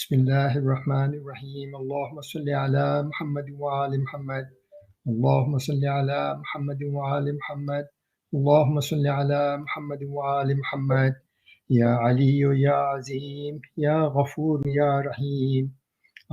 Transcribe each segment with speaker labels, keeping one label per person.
Speaker 1: بسم الله الرحمن الرحيم اللهم صل على محمد وآل محمد اللهم صل على محمد وآل محمد اللهم صل على محمد وآل محمد يا علي يا عظيم يا غفور يا رحيم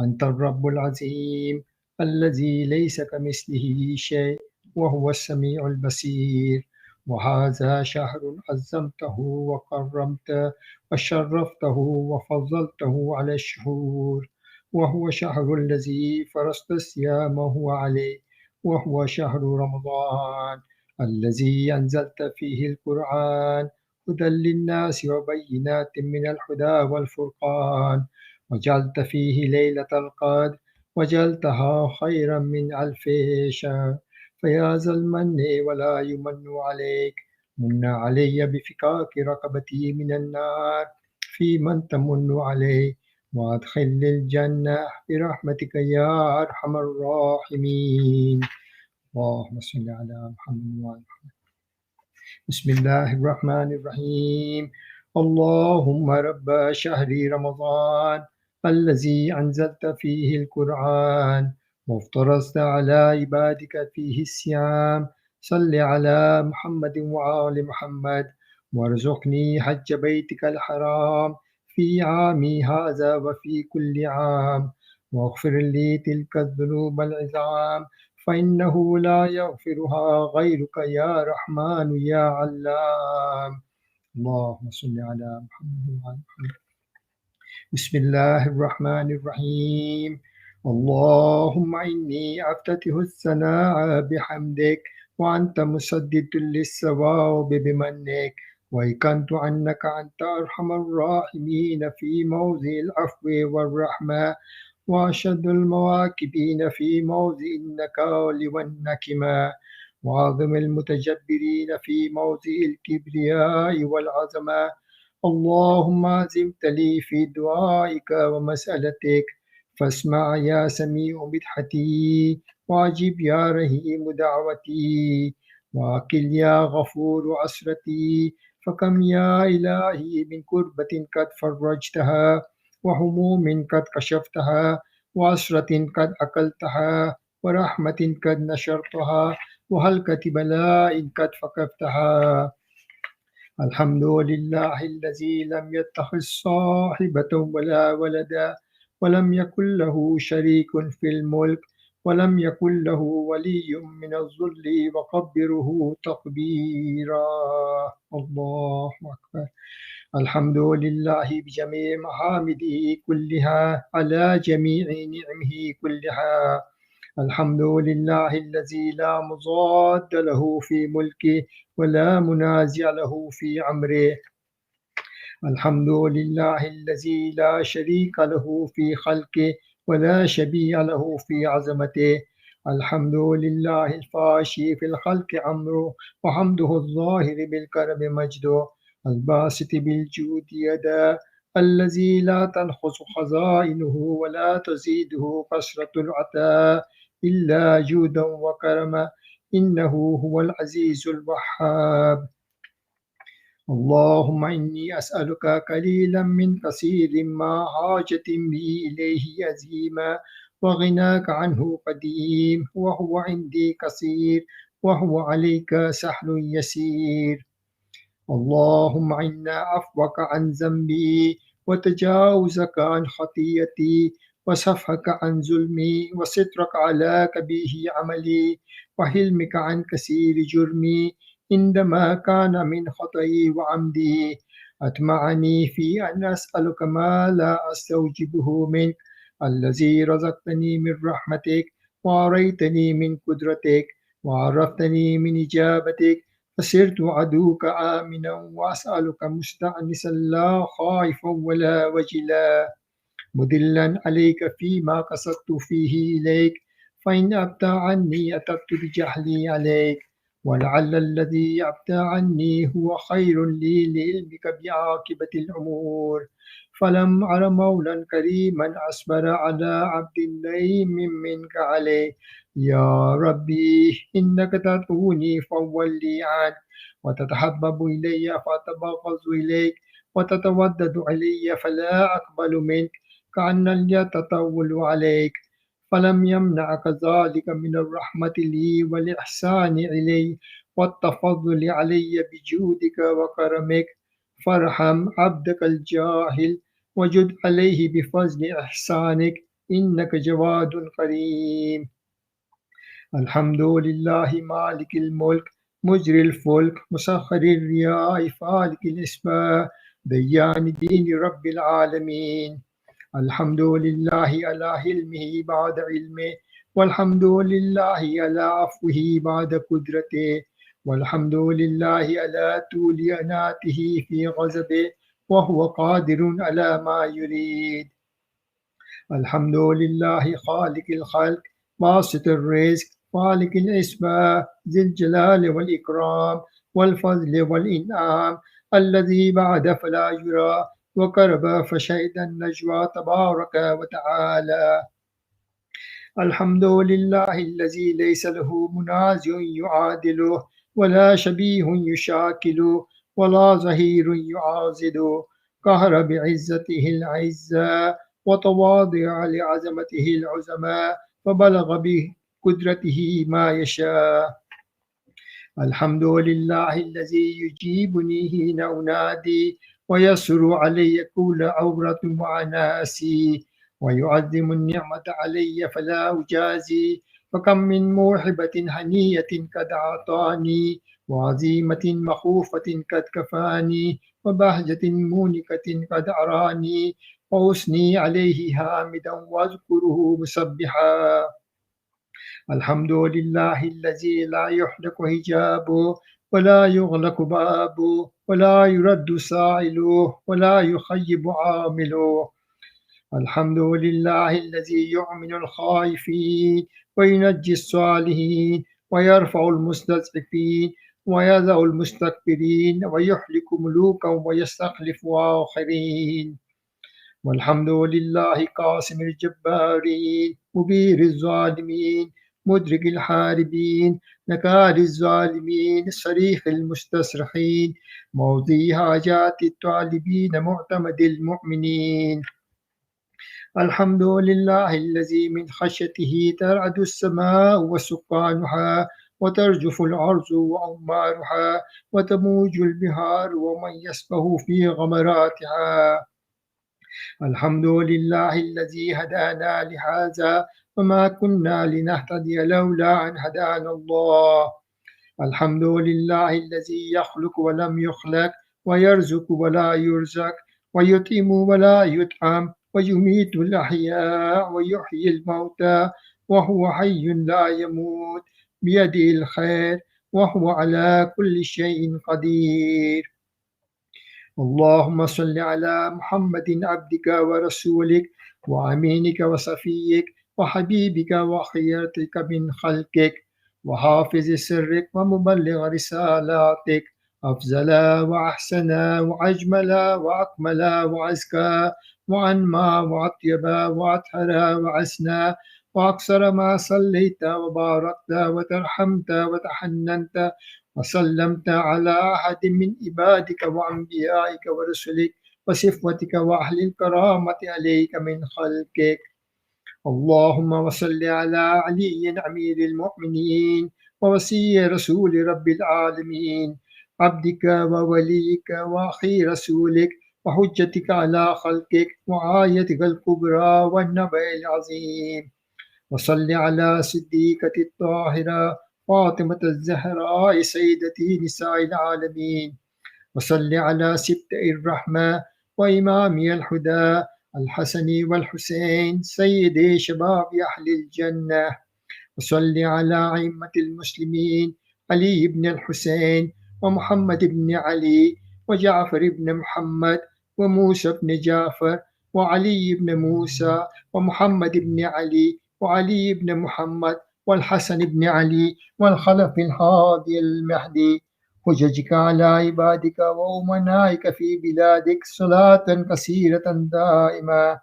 Speaker 1: أنت الرب العظيم الذي ليس كمثله شيء وهو السميع البصير وهذا شهر عظمته وكرمته وشرفته وفضلته على الشهور وهو شهر الذي فرضت صيامه عليه وهو شهر رمضان الذي أنزلت فيه القرآن هدى للناس وبينات من الهدى والفرقان وجعلت فيه ليلة القدر وجعلتها خيرا من ألف شهر فيا ذا المن ولا يمن عليك من علي بفكاك رقبتي من النار في من تمن عليه وادخل الجنة برحمتك يا أرحم الراحمين اللهم صل على محمد وعلى محمد بسم الله الرحمن الرحيم اللهم رب شهر رمضان الذي أنزلت فيه القرآن وافترضت على عبادك فيه الصيام صل على محمد وآل محمد وارزقني حج بيتك الحرام في عامي هذا وفي كل عام واغفر لي تلك الذنوب العظام فإنه لا يغفرها غيرك يا رحمن يا علام اللهم صل على محمد وعلى محمد بسم الله الرحمن الرحيم اللهم إني أفتتح الثناء بحمدك وأنت مسدد للصواب بمنك وأيقنت أنك أنت أرحم الراحمين في موضع العفو والرحمة وأشد المواكبين في موضع النكال والنكمة وأعظم المتجبرين في موضع الكبرياء والعظمة اللهم عزمت لي في دعائك ومسألتك فاسمع يا سميع بدحتي واجب يا رحيم دعوتي واكل يا غفور عسرتي فكم يا إلهي من كربة قد فرجتها وهموم قد كشفتها وعسرة قد أكلتها ورحمة قد نشرتها وهلكة بلاء قد فكفتها الحمد لله الذي لم يتخذ صاحبة ولا ولدا ولم يكن له شريك في الملك ولم يكن له ولي من الذل وكبره تكبيرا الله أكبر الحمد لله بجميع محامده كلها على جميع نعمه كلها الحمد لله الذي لا مضاد له في ملكه ولا منازع له في أمره الحمد لله الذي لا شريك له في خلقه ولا شبيه له في عظمته الحمد لله الفاشي في الخلق أمره وحمده الظاهر بالكرم مجده الباسط بالجود يدا الذي لا تنقص خزائنه ولا تزيده كثرة العطاء إلا جودا وكرما إنه هو العزيز الوهاب اللهم إني أسألك قليلا من كثير ما حاجة بي إليه عزيما وغناك عنه قديم وهو عندي كثير وهو عليك سهل يسير اللهم إنا عفوك عن ذنبي وتجاوزك عن خطيئتي وصفحك عن ظلمي وسترك على كبيه عملي وحلمك عن كثير جرمي عندما كان من خطئي وعمدي أطمعني في أن أسألك ما لا أستوجبه منك الذي رزقتني من رحمتك وأريتني من قدرتك وعرفتني من إجابتك فصرت عدوك آمنا وأسألك مستأنسا لا خائفا ولا وجلا مدلا عليك فيما قصدت فيه إليك فإن أبتى عني أتبت بجهلي عليك ولعل الذي أبتى عني هو خير لي لعلمك بعاقبة الأمور فلم أر مولا كريما أصبر على عبد لئيم منك عليه يا ربي إنك تدعوني فولي عنك وتتحبب إلي فأتبغض إليك وتتودد علي فلا أقبل منك كأن يتطول عليك، فلم يمنعك ذلك من الرحمة لي والإحسان إلي والتفضل علي بجودك وكرمك، فارحم عبدك الجاهل وجد عليه بفضل إحسانك، إنك جواد كريم. الحمد لله مالك الملك مجري الفلك مسخر الرياح فالق الإصباح ديان دين رب العالمين. الحمد لله على حلمه بعد علمه، والحمد لله على عفوه بعد قدرته، والحمد لله على طول أناته في غضبه وهو قادر على ما يريد. الحمد لله خالق الخلق باسط الرزق خالق الأسباب ذي الجلال والإكرام والفضل والإنعام، الذي بعد فلا يرى وقرب فشهد النجوى تبارك وتعالى. الحمد لله الذي ليس له منازع يعادله ولا شبيه يشاكله ولا ظهير يعاضده، قهر بعزته العزة وتواضع لعظمته العظماء فبلغ بقدرته ما يشاء. الحمد لله الذي يجيبني حين أنادي ويسر علي كل عورة وعناسي ويعظم النعمة علي فلا أجازي، فكم من موهبة هنية قد أعطاني وعزيمة مخوفة قد كفاني وبهجة مونكة قد أراني، وأثني عليه حامدا واذكره مسبحا. الحمد لله الذي لا يحرق حجابه ولا يغلق بابه ولا يرد سائله ولا يخيب عامله. الحمد لله الذي يؤمن الخائفين وينجي الصالحين ويرفع المستضعفين ويذع المستكبرين ويهلك ملوكا ويستخلف آخرين. والحمد لله قاسم الجبارين مبير الظالمين مدرك الحاربين نكال الظالمين صريخ المستصرخين موضي حاجات الطالبين معتمد المؤمنين. الحمد لله الذي من خشيته ترعد السماء وسكانها وترجف الأرض وأمارها وتموج البحار ومن يسبح في غمراتها. الحمد لله الذي هدانا لهذا وما كنا لنهتدي لولا أن هدانا الله. الحمد لله الذي يخلق ولم يخلق ويرزق ولا يرزق ويطعم ولا يطعم ويميت الأحياء ويحيي الموتى وهو حي لا يموت بيده الخير وهو على كل شيء قدير. اللهم صل على محمد عبدك ورسولك وأمينك وصفيك وحبيبك وخيرتك من خلقك وحافظ سرك ومبلغ رسالاتك، أفضل وأحسن وأجمل وأكمل وأزكى وأنمى وأطيب وأطهر وأسنى وأكثر ما صليت وباركت وترحمت وتحننت وسلمت على أحد من عبادك وأنبيائك ورسلك وصفوتك وأهل الكرامة عليك من خلقك. اللهم صل على علي أمير المؤمنين ووصي رسول رب العالمين عبدك ووليك وأخي رسولك وحجتك على خلقك وآيتك الكبرى والنبأ العظيم. وصل على صديقة الطاهرة فاطمة الزهراء سيدتي نساء العالمين. وصل على سبط الرحمة وإمام الهدى الحسن والحسين سيدي شباب أهل الجنة. وصل على أئمة المسلمين علي بن الحسين ومحمد بن علي وجعفر بن محمد وموسى بن جعفر وعلي بن موسى ومحمد بن علي وعلي بن محمد والحسن بن علي والخلف الهادي المهدي. حججك على عبادك وأمنائك في بلادك صلاة كثيرة دائمة.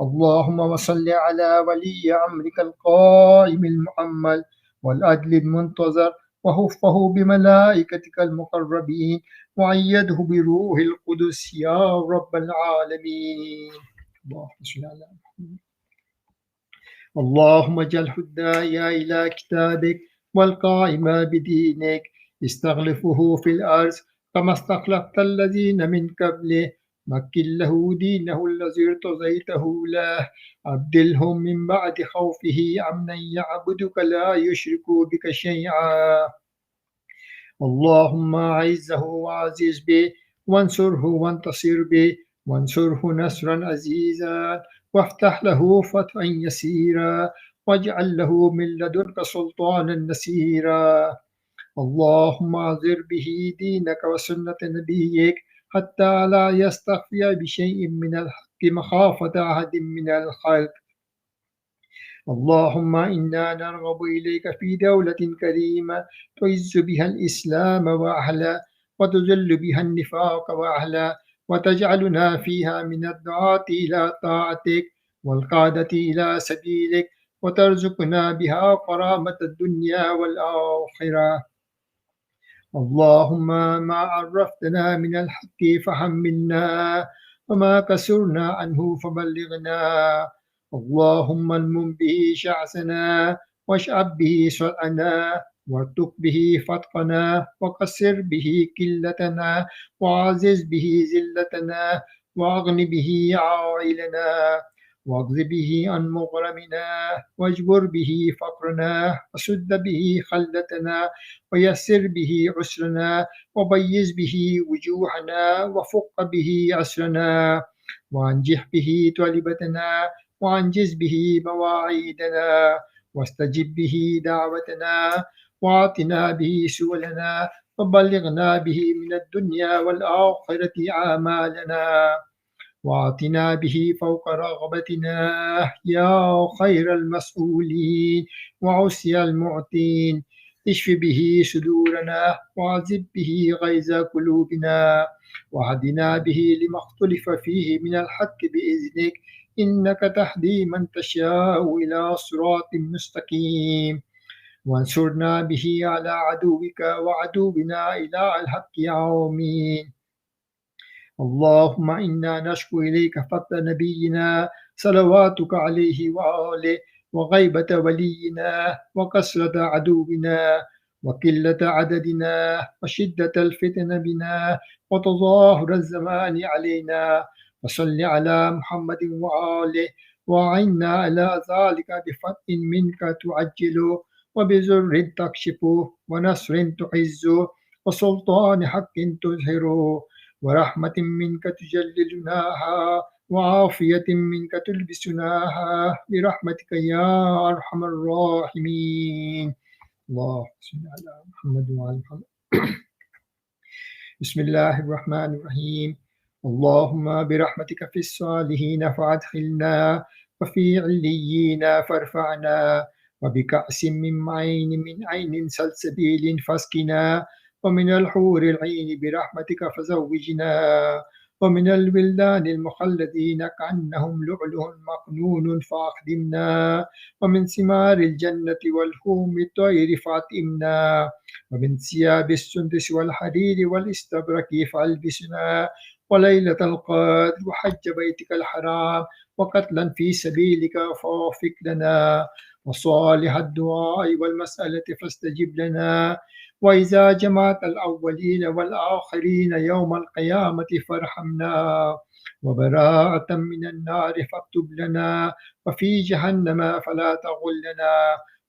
Speaker 1: اللهم صل على ولي أمرك القائم المؤمل والعدل المنتظر وحفه بملائكتك المقربين وأيده بروح القدس يا رب العالمين. اللهم صل على محمد. اللهم اجعله الداعي إلى كتابك والقائم بدينك استخلفه في الأرض كما استخلفت الذين من قبله مكن له دينه الذي ارتضيته له أبدلهم من بعد خوفه أمنا يعبدك لا يشركوا بك شيئا. اللهم أعزه وعزز به وانصره وانتصر به وانصره نصرا عزيزا وافتح له فتحا يسيرا واجعل له من لدنك سلطانا نصيرا. اللهم أعذر به دينك وسنة نبيك حتى لا يستخفي بشيء من الحق مخافة أحد من الخلق. اللهم إنا نرغب إليك في دولة كريمة تعز بها الإسلام وأهله وتذل بها النفاق وأهله وتجعلنا فيها من الدعاة إلى طاعتك والقادة إلى سبيلك وترزقنا بها كرامة الدنيا والآخرة. اللهم ما عرفتنا من الحق فحملنا وما كسرنا عنه فبلغنا. اللهم المم به شعثنا واشعب به سرعنا وارتق به فتقنا وقصر به كلتنا وعزز به زلتنا واغن به عائلنا واغض به عن مغرمنا واجبر به فقرنا وسد به خلتنا ويسر به عسرنا وبيز به وجوهنا وفق به عسرنا وانجح به طلبتنا وانجز به مواعيدنا واستجب به دعوتنا واعطنا به سؤلنا وبلغنا به من الدنيا والآخرة آمالنا واعطنا به فوق رغبتنا يا خير المسؤولين وعسي المعطين. اشف به صدورنا وعذب به غيظ قلوبنا وهدنا به لما اختلف فيه من الحق بإذنك إنك تهدي من تشاء إلى صراط مستقيم. وانصرنا به على عدوك وعدونا إلى الحق آمين. اللهم إنا نشكو إليك فقد نبينا صلواتك عليه وآله وغيبة ولينا وكسرة عدونا وقلة عددنا وشدة الفتن بنا وتظاهر الزمان علينا وصل على محمد وآله وعنا على ذلك بفتح منك تعجله وبزر تكشفه ونصر تعزه وسلطان حق تظهره ورحمة منك تجللناها وعافية منك تلبسناها برحمتك يا أرحم الراحمين. اللهم صل على محمد وعلى محمد. بسم الله الرحمن الرحيم. اللهم برحمتك في الصالحين فأدخلنا وفي عليين فارفعنا وبكأس من معين من عين سلسبيل فاسقنا ومن الحور العين برحمتك فزوجنا ومن الولدان المخلدين كأنهم لؤلؤ مكنون فأخدمنا ومن ثمار الجنة والحوم الطير فأطعمنا ومن ثياب السندس والحرير والاستبرق فألبسنا وليلة القدر وحج بيتك الحرام وقتلا في سبيلك فوفق لنا وصالح الدعاء والمسألة فاستجب لنا وإذا جمعت الأولين والآخرين يوم القيامة فارحمنا وبراءة من النار فاكتب لنا وفي جهنم فلا تغلنا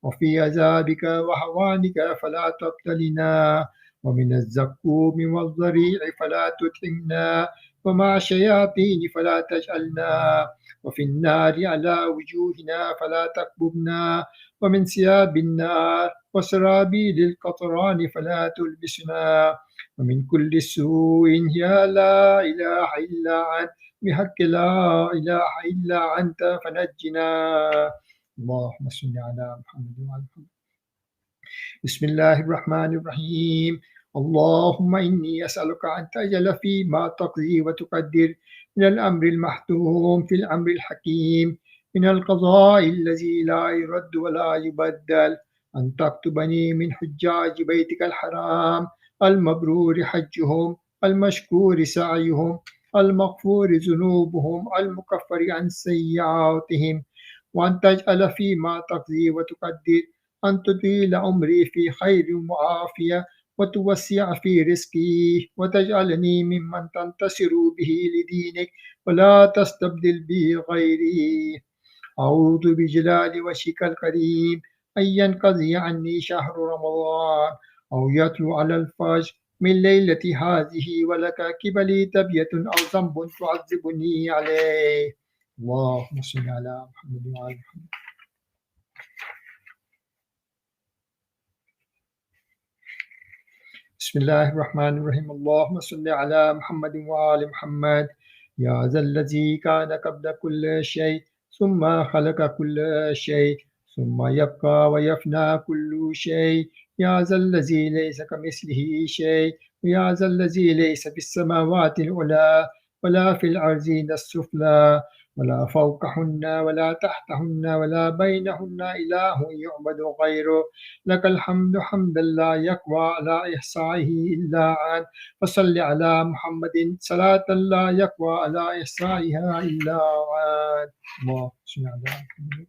Speaker 1: وفي عذابك وهوانك فلا تبتلنا ومن الزقوم والضريع فلا تطعمنا ومع الشياطين فلا تجعلنا وفي النار على وجوهنا فلا تكببنا ومن ثياب النار وسرابيل القطران فلا تلبسنا ومن كل سوء يا لا إله إلا أنت بحق لا إله إلا أنت فنجنا. اللهم صل على محمد وعلى محمد. بسم الله الرحمن الرحيم. اللهم إني أسألك أن تجعل فيما تقضي وتقدر من الأمر المحتوم في الأمر الحكيم من القضاء الذي لا يرد ولا يبدل أن تكتبني من حجاج بيتك الحرام المبرور حجهم المشكور سعيهم المغفور ذنوبهم المكفر عن سيئاتهم وأن تجعل فيما تقضي وتقدر أن تطيل عمري في خير وعافية وتوسع في رزقي وتجعلني ممن تنتصر به لدينك ولا تستبدل بي غيري. أعوذ بجلال وجهك الكريم أن ينقضي عني شهر رمضان أو يتلو على الفجر من ليلة هذه ولك كبلي تبية أو ذنب تعذبني عليه. اللهم صل على محمد وعلى محمد. بسم الله الرحمن الرحيم. اللهم صل على محمد وآل محمد. يا ذا الذي كان قبل كل شيء ثم خلق كل شيء ثم يبقى ويفنى كل شيء. يا ذا الذي ليس كمثله شيء ويا ذا الذي ليس في السماوات العلى ولا في الأرض السفلى ولا فوقهن ولا تحتهن ولا بينهن إله يعبد غيره. لك الحمد حمدا لا يقوى على إحصائه إلا أنت. وصل على محمد صلاة لا يقوى على إحصائها إلا أنت. اللهم صل على محمد.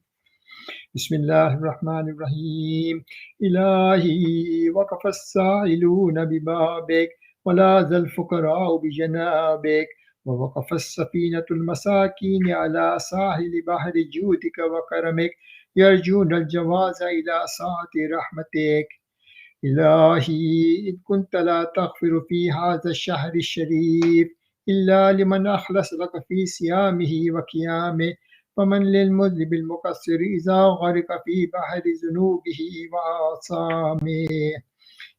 Speaker 1: بسم الله الرحمن الرحيم. إلهي وقف السائلون ببابك ولا ذا الفقراء بجنابك ووقف السفينة المساكين على ساحل بحر جودك وكرمك يرجون الجواز إلى ساعة رحمتك. إلهي إن كنت لا تغفر في هذا الشهر الشريف إلا لمن أخلص لك في صيامه وقيامه فمن للمذنب المقصر إذا غرق في بحر ذنوبه وآثامه.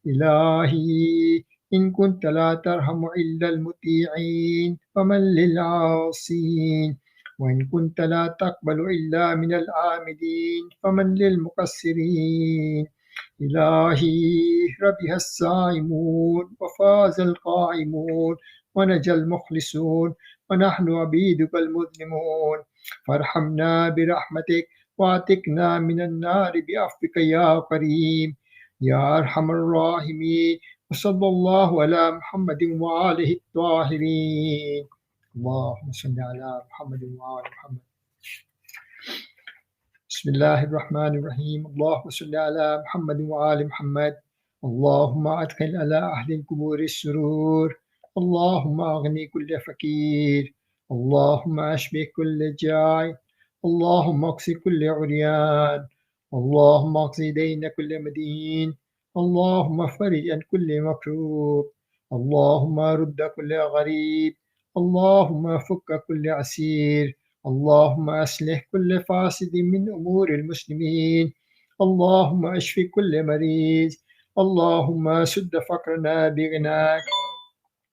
Speaker 1: إلهي إن كنت لا ترحم إلا المطيعين فمن للعاصين وإن كنت لا تقبل إلا من العامدين فمن للمقصرين. إلهي ربح الصائمون وفاز القائمون ونجا المخلصون ونحن عبيدك المذنبون فارحمنا برحمتك واعتقنا من النار بعفوك يا كريم يا أرحم الراحمين. وصلى الله على محمد وآله الطاهرين. اللهم صل على محمد وآل محمد. بسم الله الرحمن الرحيم. اللهم صل على محمد وآل محمد. اللهم أدخل على أهل القبور السرور. اللهم أغني كل فقير. اللهم أشبه كل جائع. اللهم اقصي كل عريان. اللهم اقضي دين كل مدين. اللهم فرج عن كل مكروب. اللهم رد كل غريب. اللهم فك كل عسير. اللهم أصلح كل فاسد من أمور المسلمين. اللهم اشف كل مريض. اللهم سد فقرنا بغناك.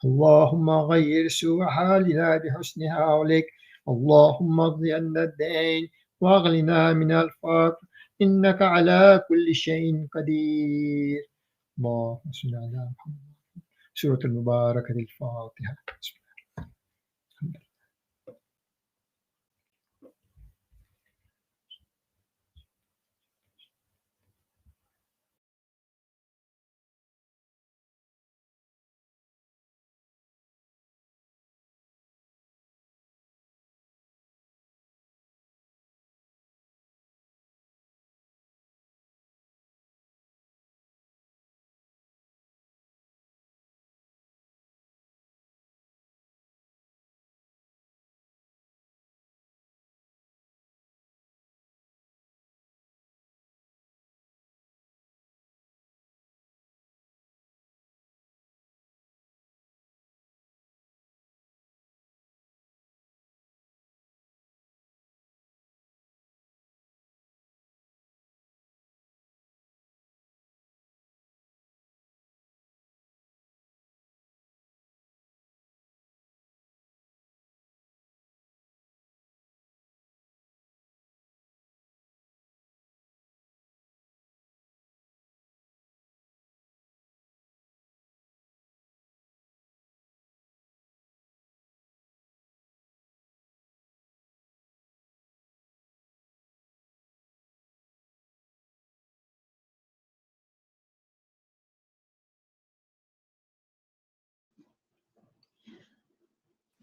Speaker 1: اللهم غير سوء حالنا بحسن حالك. اللهم اقض عنا الدين واغننا من الفقر إنك على كل شيء قدير. اللهم صل على محمد. سورة المباركة الفاتحة.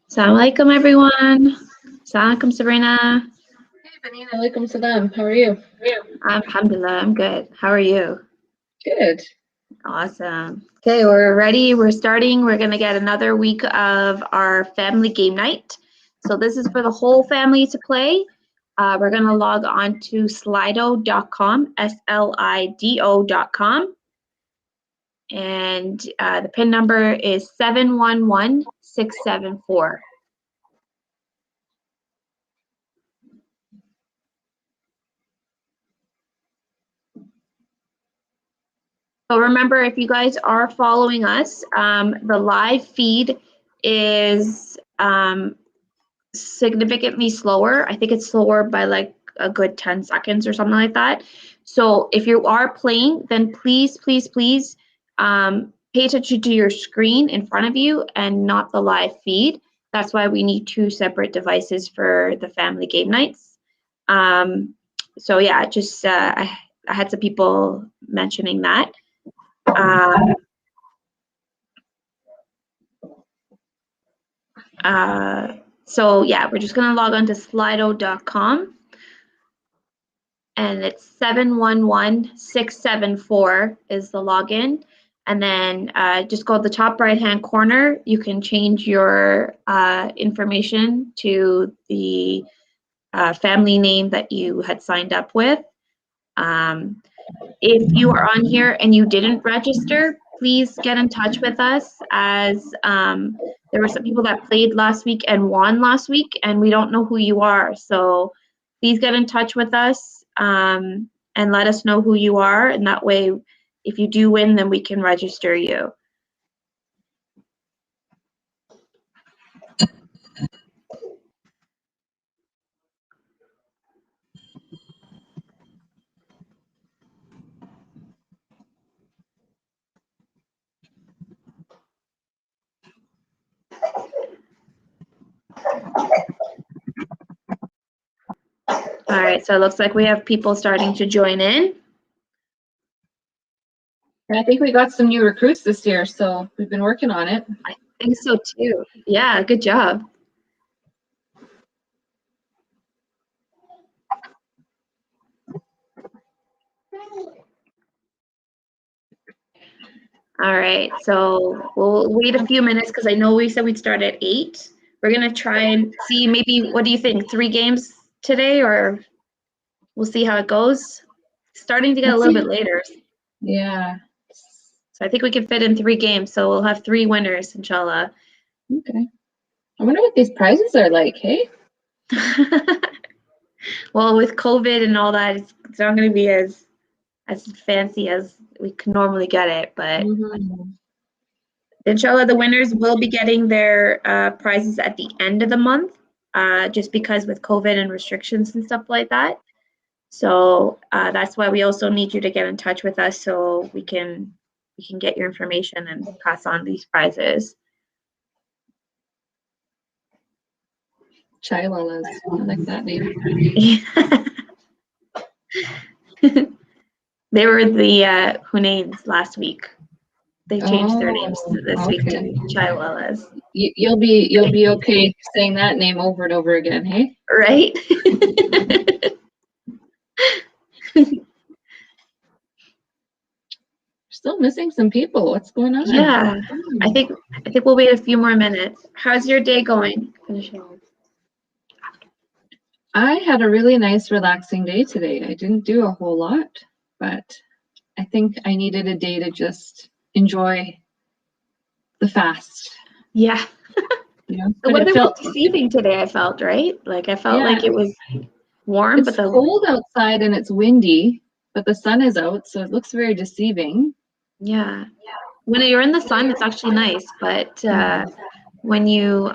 Speaker 2: Assalamu alaikum, everyone. Assalamu alaikum, Sabrina.
Speaker 3: Hey, Benina. Alaikum salam. How are you?
Speaker 2: Alhamdulillah, I'm good. How are you?
Speaker 3: Good.
Speaker 2: Awesome. Okay, we're ready. We're starting. We're going to get another week of our family game night. So this is for the whole family to play. We're going to log on to slido.com, SLIDO.com. And the PIN number is 711674. So remember, if you guys are following us, the live feed is significantly slower. I think it's slower by like a good 10 seconds or something like that. So if you are playing, then please, please, please pay attention to your screen in front of you and not the live feed. That's why we need two separate devices for the family game nights. So yeah, just I had some people mentioning that. So yeah, we're just gonna log on to slido.com, and it's 711674 is the login. And then just go to the top right hand corner. You can change your information to the family name that you had signed up with. If you are on here and you didn't register, please get in touch with us, as there were some people that played last week and won last week, and we don't know who you are. So please get in touch with us and let us know who you are. And that way, if you do win, then we can register you. All right, so it looks like we have people starting to join in.
Speaker 3: I think we got some new recruits this year, so we've been working on it.
Speaker 2: I think so too. Yeah, good job. All right, so we'll wait a few minutes because I know we said we'd start at 8. We're gonna try and see, maybe, what do you think, 3 games today, or we'll see how it goes? Starting to get a little bit later.
Speaker 3: Yeah.
Speaker 2: So I think we can fit in 3 games, so we'll have 3 winners, inshallah.
Speaker 3: Okay. I wonder what these prizes are like, hey?
Speaker 2: Well, with COVID and all that, it's not gonna be as fancy as we can normally get it, but inshallah, the winners will be getting their prizes at the end of the month, just because with COVID and restrictions and stuff like that. So that's why we also need you to get in touch with us so we can get your information and pass on these prizes.
Speaker 3: Chilalas. I like that name.
Speaker 2: They were the Hunains last week. They changed their names this week to Chilalas.
Speaker 3: You'll be okay saying that name over and over again, hey?
Speaker 2: Right?
Speaker 3: Still missing some people. What's going on?
Speaker 2: Yeah, I think we'll wait a few more minutes. How's your day going?
Speaker 3: I had a really nice, relaxing day today. I didn't do a whole lot, but I think I needed a day to just enjoy the fast.
Speaker 2: Yeah.
Speaker 3: You know,
Speaker 2: The weather was deceiving today, I felt, right? Like I felt like it was warm,
Speaker 3: it's cold outside and it's windy, but the sun is out, so it looks very deceiving.
Speaker 2: Yeah. When you're in the sun, it's actually nice, but when you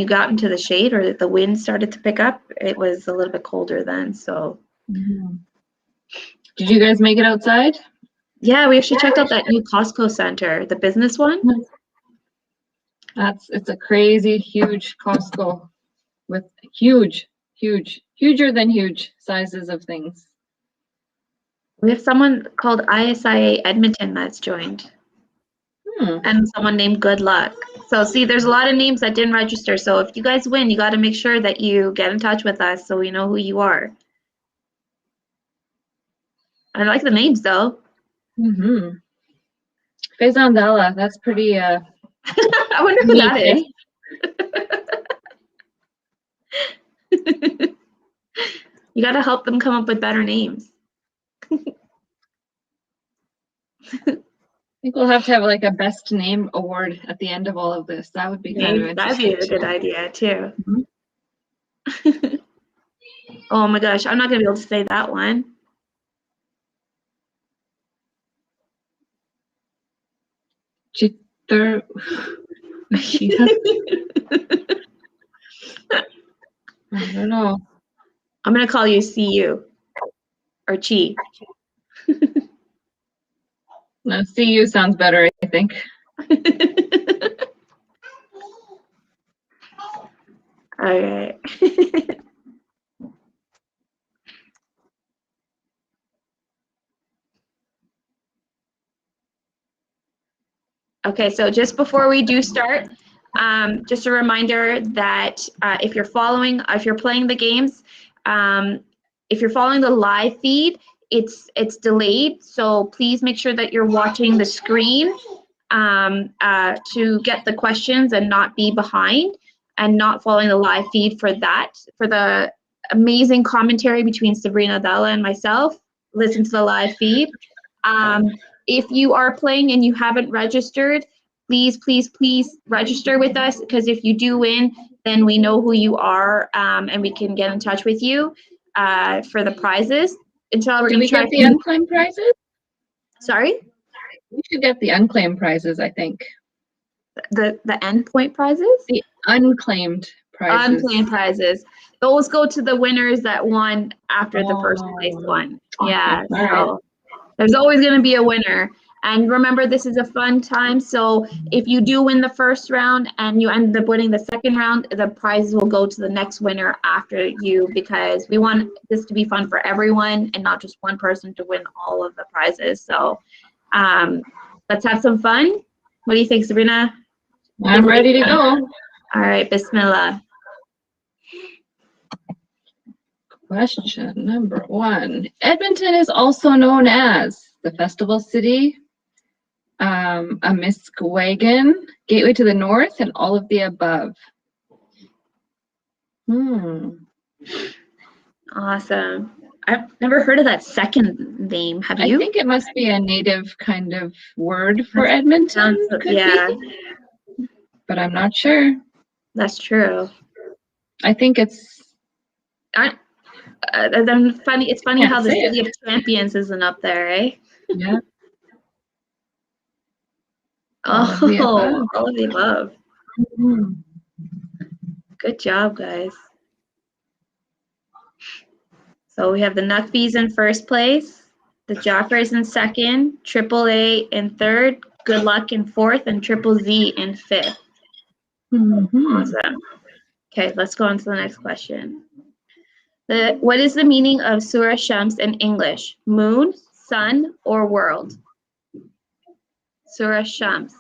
Speaker 2: got into the shade or the wind started to pick up, it was a little bit colder then. So.
Speaker 3: Did you guys make it outside?
Speaker 2: Yeah, we actually checked out that new Costco center, the business one.
Speaker 3: It's a crazy huge Costco with huger than huge sizes of things.
Speaker 2: We have someone called ISIA Edmonton that's joined. And someone named Good Luck. So see, there's a lot of names that didn't register. So if you guys win, you got to make sure that you get in touch with us so we know who you are. I like the names though.
Speaker 3: Mm-hmm. Faisandala, that's pretty
Speaker 2: I wonder who that is. You got to help them come up with better names.
Speaker 3: I think we'll have to have like a best name award at the end of all of this. That would be kind of interesting.
Speaker 2: That'd be a good idea too. Mm-hmm. Oh my gosh, I'm not gonna be able to say that one.
Speaker 3: Chitter. I don't know.
Speaker 2: I'm gonna call you CU or Chi.
Speaker 3: No, CU sounds better, I think.
Speaker 2: All right. Okay, so just before we do start, just a reminder that if you're playing the games, if you're following the live feed, it's delayed. So please make sure that you're watching the screen to get the questions and not be behind, and not following the live feed for the amazing commentary between Sabrina Della and myself. Listen to the live feed. If you are playing and you haven't registered, please register with us, because if you do win, then we know who you are, and we can get in touch with you for the prizes. Inshallah, we're going to try
Speaker 3: get the unclaimed prizes.
Speaker 2: Sorry?
Speaker 3: We should get the unclaimed prizes, I think.
Speaker 2: The endpoint prizes?
Speaker 3: The unclaimed prizes.
Speaker 2: Unclaimed prizes. Those go to the winners that won after the first place one. Yeah.
Speaker 3: Okay.
Speaker 2: So there's always going to be a winner. And remember, this is a fun time. So if you do win the first round and you end up winning the second round, the prizes will go to the next winner after you, because we want this to be fun for everyone and not just one person to win all of the prizes. So let's have some fun. What do you think, Sabrina?
Speaker 3: I'm ready to go.
Speaker 2: All right, Bismillah.
Speaker 3: Question number 1. Edmonton is also known as the Festival City, a Misquagan, Gateway to the North, and all of the above.
Speaker 2: Awesome. I've never heard of that second name. Have you?
Speaker 3: I think it must be a native kind of word for Edmonton.
Speaker 2: Yeah.
Speaker 3: Be, but I'm not sure.
Speaker 2: That's true.
Speaker 3: I think it's...
Speaker 2: It's funny how the City of Champions isn't up there, eh?
Speaker 3: Yeah.
Speaker 2: All of the above.
Speaker 3: Mm-hmm.
Speaker 2: Good job, guys. So we have the Nukbis in first place, the Joffers in second, AAA in third, Good Luck in fourth, and Triple Z in fifth.
Speaker 3: Mm-hmm.
Speaker 2: Awesome. Okay, let's go on to the next question. What is the meaning of Surah Shams in English? Moon, sun, or world? Surah Shams.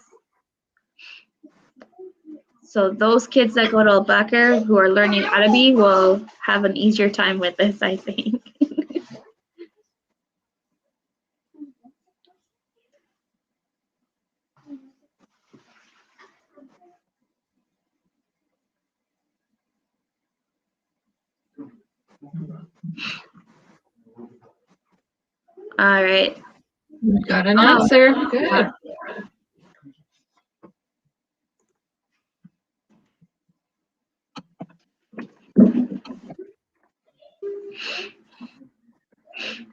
Speaker 2: So those kids that go to Al-Bakr who are learning Arabic will have an easier time with this, I think. All right.
Speaker 3: We got an answer. Good.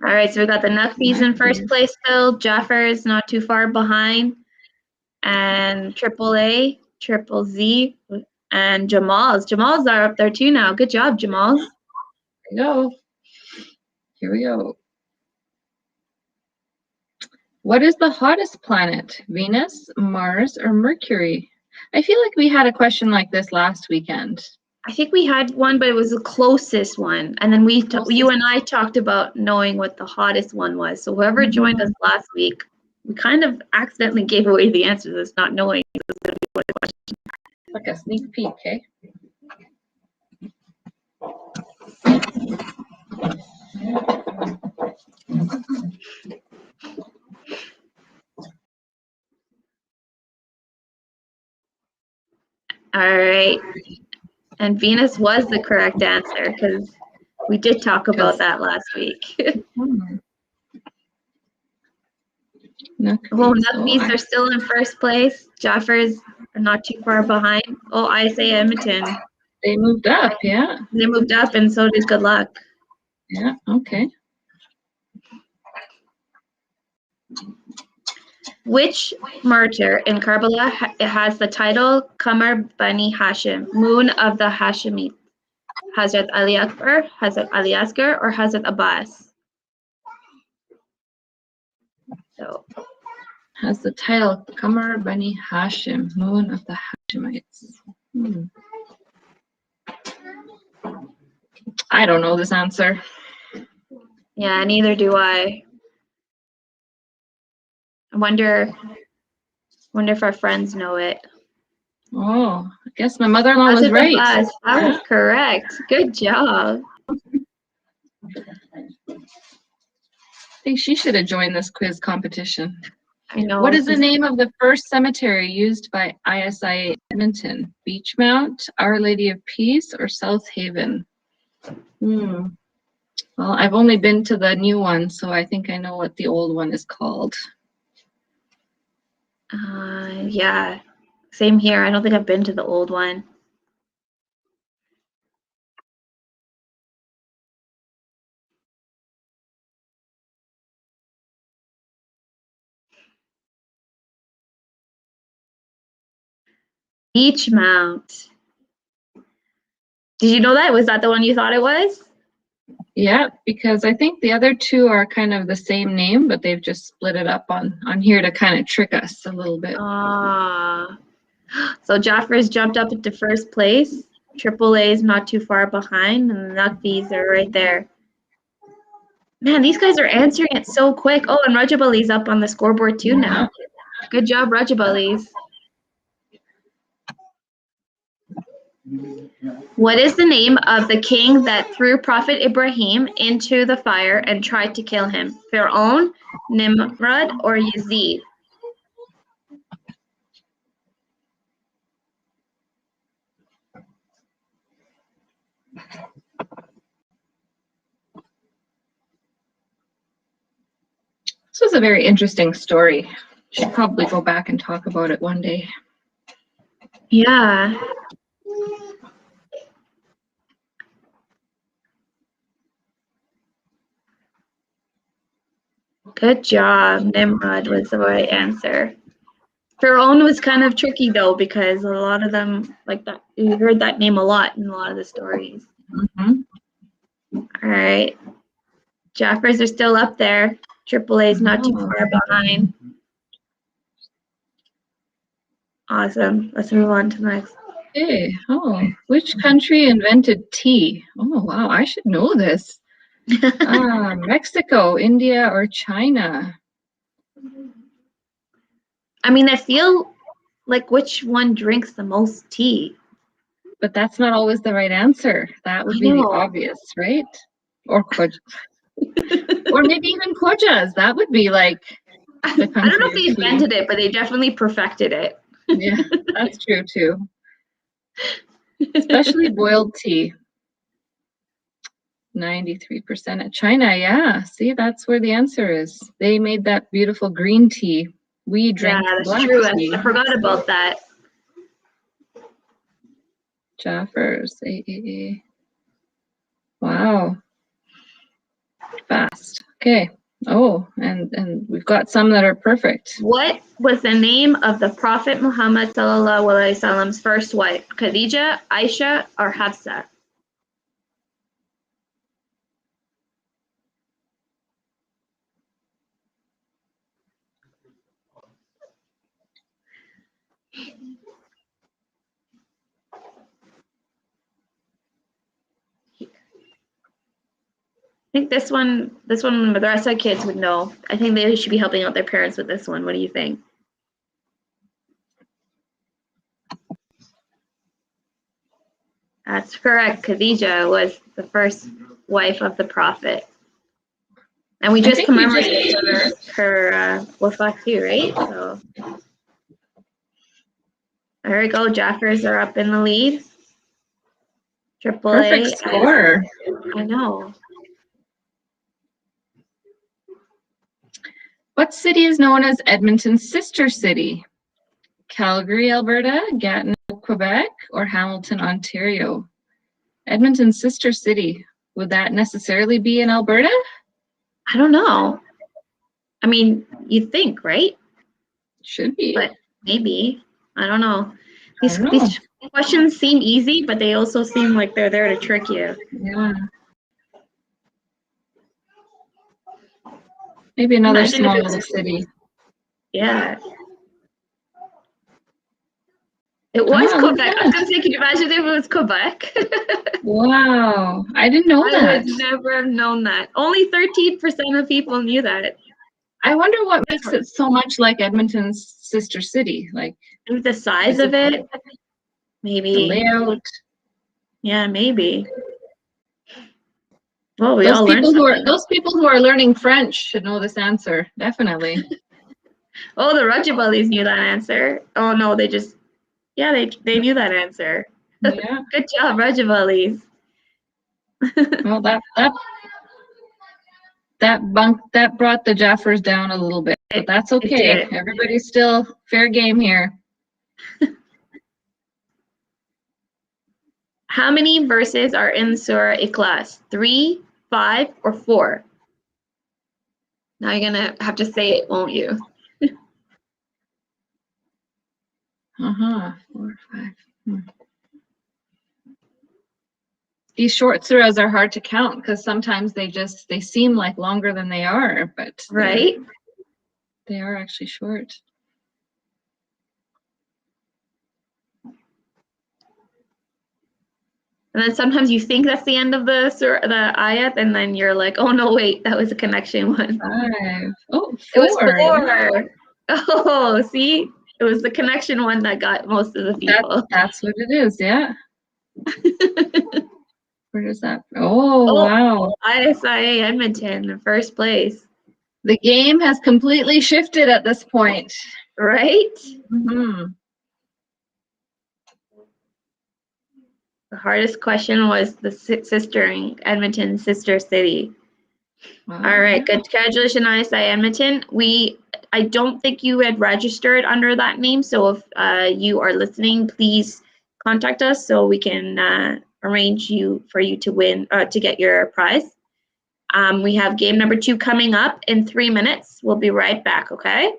Speaker 2: All right, so we got the Nukbis in first place still, Jaffer's not too far behind, and AAA, Triple Z, and Jamal's. Jamal's are up there too now. Good job, Jamal's.
Speaker 3: Here we go. Here we go. What is the hottest planet? Venus, Mars, or Mercury? I feel like we had a question like this last weekend.
Speaker 2: I think we had one, but it was the closest one. And then you and I talked about knowing what the hottest one was. So whoever joined us last week, we kind of accidentally gave away the answers, not knowing it was going to be
Speaker 3: Like a sneak peek, eh?
Speaker 2: All right. And Venus was the correct answer because we did talk about that last week. Well, Nutbees are still in first place. Jaffers are not too far behind. Oh, I say Edmonton.
Speaker 3: They moved up, yeah.
Speaker 2: They moved up, and so did Good Luck.
Speaker 3: Yeah, okay.
Speaker 2: Which martyr in Karbala has the title Qamar Bani Hashim, Moon of the Hashemites? Hazrat Ali Akbar, Hazrat Ali Asghar, or Hazrat Abbas? So,
Speaker 3: has the title Qamar Bani Hashim, Moon of the Hashemites. I don't know this answer.
Speaker 2: yeah, neither do I. I wonder if our friends know it.
Speaker 3: Oh, I guess my mother-in-law was right.
Speaker 2: Abbas. That was correct. Good job.
Speaker 3: I think she should have joined this quiz competition.
Speaker 2: I know.
Speaker 3: What is the name of the first cemetery used by ISI Edmonton? Beachmount, Our Lady of Peace, or South Haven? Well, I've only been to the new one, so I think I know what the old one is called.
Speaker 2: Yeah, same here. I don't think I've been to the old one. Beachmount. Did you know that? Was that the one you thought it was?
Speaker 3: Yeah, because I think the other two are kind of the same name, but they've just split it up on here to kind of trick us a little bit.
Speaker 2: So Jaffers jumped up into first place. AAA is not too far behind, and the Nutbees are right there. Man, these guys are answering it so quick. Oh, and Rajab Ali's up on the scoreboard too now. Good job, Rajab Ali's. What is the name of the king that threw Prophet Ibrahim into the fire and tried to kill him? Pharaoh, Nimrod, or Yazid?
Speaker 3: This was a very interesting story. Should probably go back and talk about it one day.
Speaker 2: Yeah. Good job. Nimrod was the right answer. Pharaoh was kind of tricky though, because a lot of them, like that, you heard that name a lot in a lot of the stories. All right. Jaffers are still up there. AAA is not too far behind. Awesome. Let's move on to the next.
Speaker 3: Okay. Oh, which country invented tea? Oh, wow. I should know this. Mexico, India, or China?
Speaker 2: I mean, I feel like which one drinks the most tea?
Speaker 3: But that's not always the right answer. That would be the obvious, right? Or Kojas. Or maybe even Kojas. That would be like the country.
Speaker 2: I don't know if they invented it, but they definitely perfected it.
Speaker 3: Yeah, that's true too. Especially boiled tea. 93% at China. Yeah, see, that's where the answer is. They made that beautiful green tea. We drink black tea.
Speaker 2: I forgot about that.
Speaker 3: Jaffers. AAA. Wow. Fast. Okay. Oh, and we've got some that are perfect.
Speaker 2: What was the name of the Prophet Muhammad Sallallahu alaihi Wasallam's first wife? Khadija, Aisha, or Hafsa? I think this one, the madrasa kids would know. I think they should be helping out their parents with this one. What do you think? That's correct. Khadija was the first wife of the Prophet. And we
Speaker 3: I
Speaker 2: just
Speaker 3: think we
Speaker 2: commemorated her wafat too, right? So there we go. Jaffers are up in the lead. Triple
Speaker 3: Perfect
Speaker 2: A.
Speaker 3: score.
Speaker 2: I know.
Speaker 3: What city is known as Edmonton's sister city? Calgary, Alberta, Gatineau, Quebec, or Hamilton, Ontario? Edmonton's sister city. Would that necessarily be in Alberta?
Speaker 2: I don't know. I mean, you'd think, right?
Speaker 3: Should be.
Speaker 2: But maybe. I don't know.
Speaker 3: I don't know.
Speaker 2: These questions seem easy, but they also seem like they're there to trick you.
Speaker 3: Yeah. Maybe another
Speaker 2: Imagine
Speaker 3: small
Speaker 2: if it's-
Speaker 3: little city.
Speaker 2: Yeah. It was
Speaker 3: Ah, look
Speaker 2: Quebec.
Speaker 3: at
Speaker 2: I was
Speaker 3: that.
Speaker 2: going to say, can you imagine if it was Quebec?
Speaker 3: Wow. I didn't know
Speaker 2: I
Speaker 3: that.
Speaker 2: would never have known that. Only 13% of people knew that.
Speaker 3: I wonder what makes it so much like Edmonton's sister city. Like
Speaker 2: Maybe the size
Speaker 3: is
Speaker 2: of
Speaker 3: it
Speaker 2: it.
Speaker 3: the
Speaker 2: Maybe.
Speaker 3: layout?
Speaker 2: Yeah, maybe. Well, we
Speaker 3: Those
Speaker 2: all learned
Speaker 3: people who are learning French should know this answer. Definitely.
Speaker 2: Oh, the Rajabali's knew that answer. Oh no, they just they knew that answer.
Speaker 3: Yeah.
Speaker 2: Good job, Rajabali's.
Speaker 3: Well, that brought the Jaffers down a little bit, but that's okay.
Speaker 2: did.
Speaker 3: Everybody's still fair game here.
Speaker 2: How many verses are in Surah Ikhlas? 3, 5, or 4? Now you're gonna have to say it, won't you?
Speaker 3: 4, 5. These short surahs are hard to count because sometimes they seem like longer than they are, but
Speaker 2: Right?
Speaker 3: they are actually short.
Speaker 2: And then sometimes you think that's the end of the ayat, and then you're like, oh no, wait, that was a connection one.
Speaker 3: 5. Oh, 4.
Speaker 2: It was 4. Oh, see? It was the connection one that got most of the people.
Speaker 3: That's what it is, yeah. Where does that? Oh, wow.
Speaker 2: ISIA Edmonton in first place.
Speaker 3: The game has completely shifted at this point.
Speaker 2: Right?
Speaker 3: Mm-hmm.
Speaker 2: The hardest question was the Edmonton sister city.
Speaker 3: Wow.
Speaker 2: All right, good. Congratulations, ISI Edmonton. I don't think you had registered under that name, so if you are listening, please contact us so we can arrange for you to win to get your prize. We have game number 2 coming up in 3 minutes. We'll be right back, okay?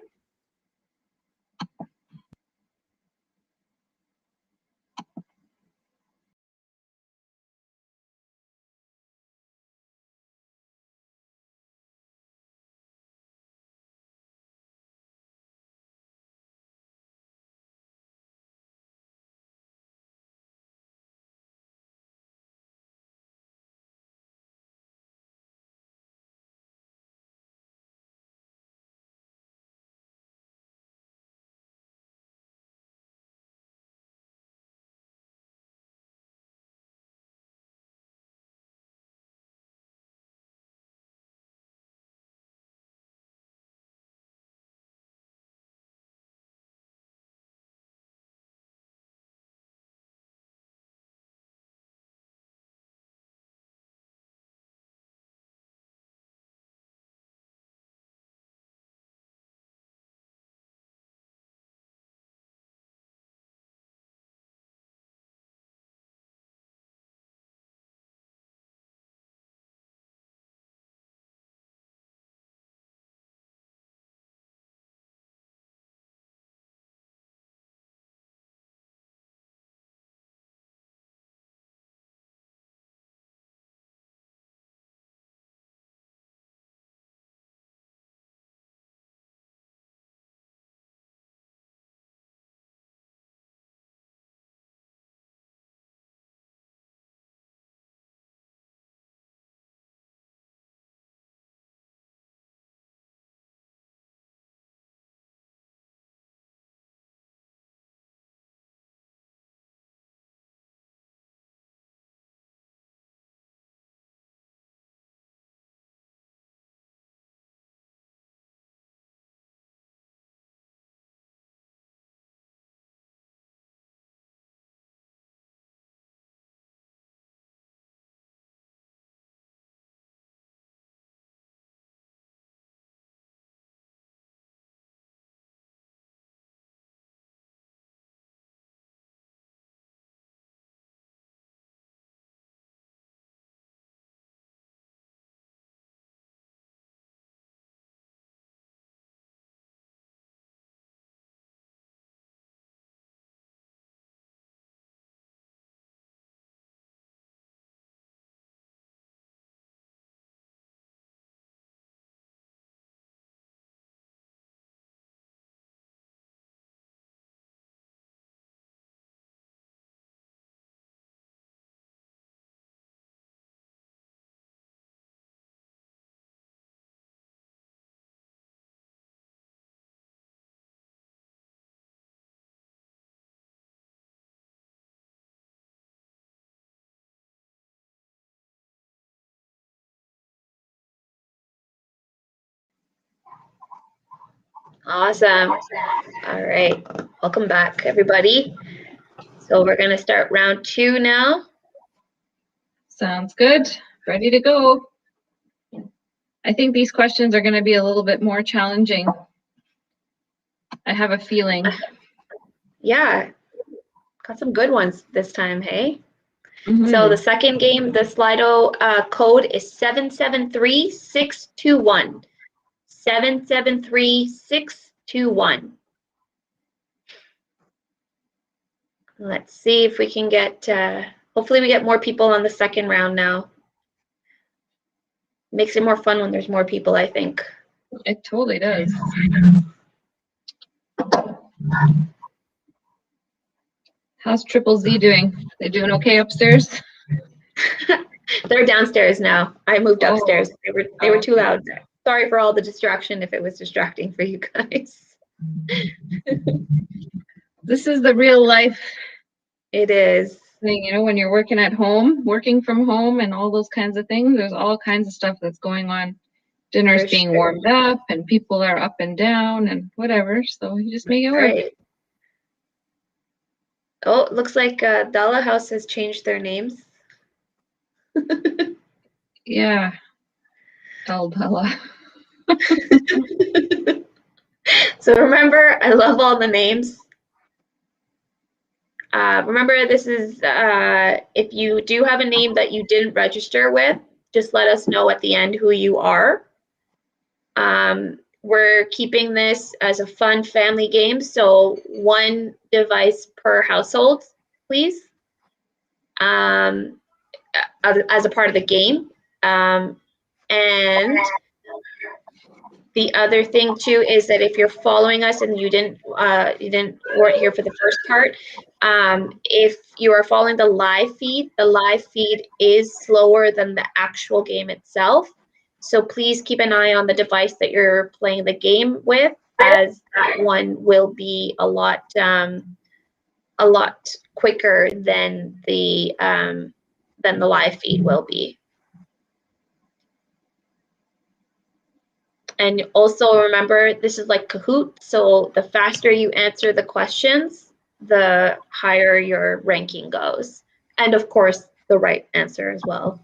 Speaker 2: Awesome. All right. Welcome back, everybody. So we're going to start round 2 now.
Speaker 3: Sounds good. Ready to go. I think these questions are going to be a little bit more challenging. I have a feeling.
Speaker 2: Yeah. Got some good ones this time, hey?
Speaker 3: Mhm.
Speaker 2: So the second game, the Slido code is 773621. 773621. Let's see if we can get, hopefully we get more people on the second round now. Makes it more fun when there's more people, I think.
Speaker 3: It totally does. How's Triple Z doing? They doing okay upstairs?
Speaker 2: They're downstairs now. I moved upstairs. They were too
Speaker 3: okay.
Speaker 2: loud. Sorry for all the distraction if it was distracting for you guys.
Speaker 3: This is the real life
Speaker 2: It is.
Speaker 3: thing, you know, when you're working at home, working from home and all those kinds of things, there's all kinds of stuff that's going on. Dinner's
Speaker 2: For
Speaker 3: being
Speaker 2: sure.
Speaker 3: warmed up and people are up and down and whatever, so you just make it work.
Speaker 2: Right. Oh, it looks like Dalla House has changed their names.
Speaker 3: Yeah. Albella.
Speaker 2: So remember, I love all the names. Remember, this is, if you do have a name that you didn't register with, just let us know at the end who you are. We're keeping this as a fun family game, so 1 device per household, please, as a part of the game. And the other thing too is that if you're following us and you weren't here for the first part, if you are following the live feed is slower than the actual game itself. So please keep an eye on the device that you're playing the game with, as that one will be a lot quicker than the live feed will be. And also remember, this is like Kahoot, so the faster you answer the questions, the higher your ranking goes. And of course, the right answer as well.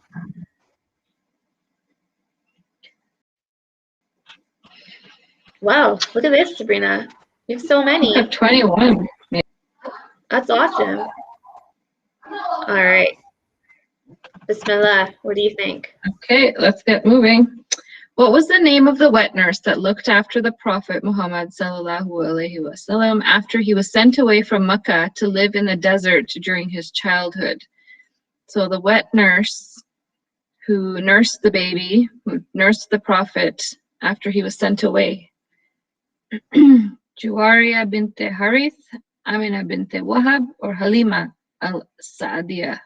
Speaker 2: Wow, look at this, Sabrina. You have so many.
Speaker 3: I have 21.
Speaker 2: That's awesome. All right. Bismillah, what do you think?
Speaker 3: Okay, let's get moving. What was the name of the wet nurse that looked after the Prophet Muhammad Sallallahu, alaihi wasallam after he was sent away from Mecca to live in the desert during his childhood? So the wet nurse who nursed the baby, who nursed the Prophet after he was sent away. Juwaria bint Harith, Amina bint Wahab, or Halima al-Sa'diyah?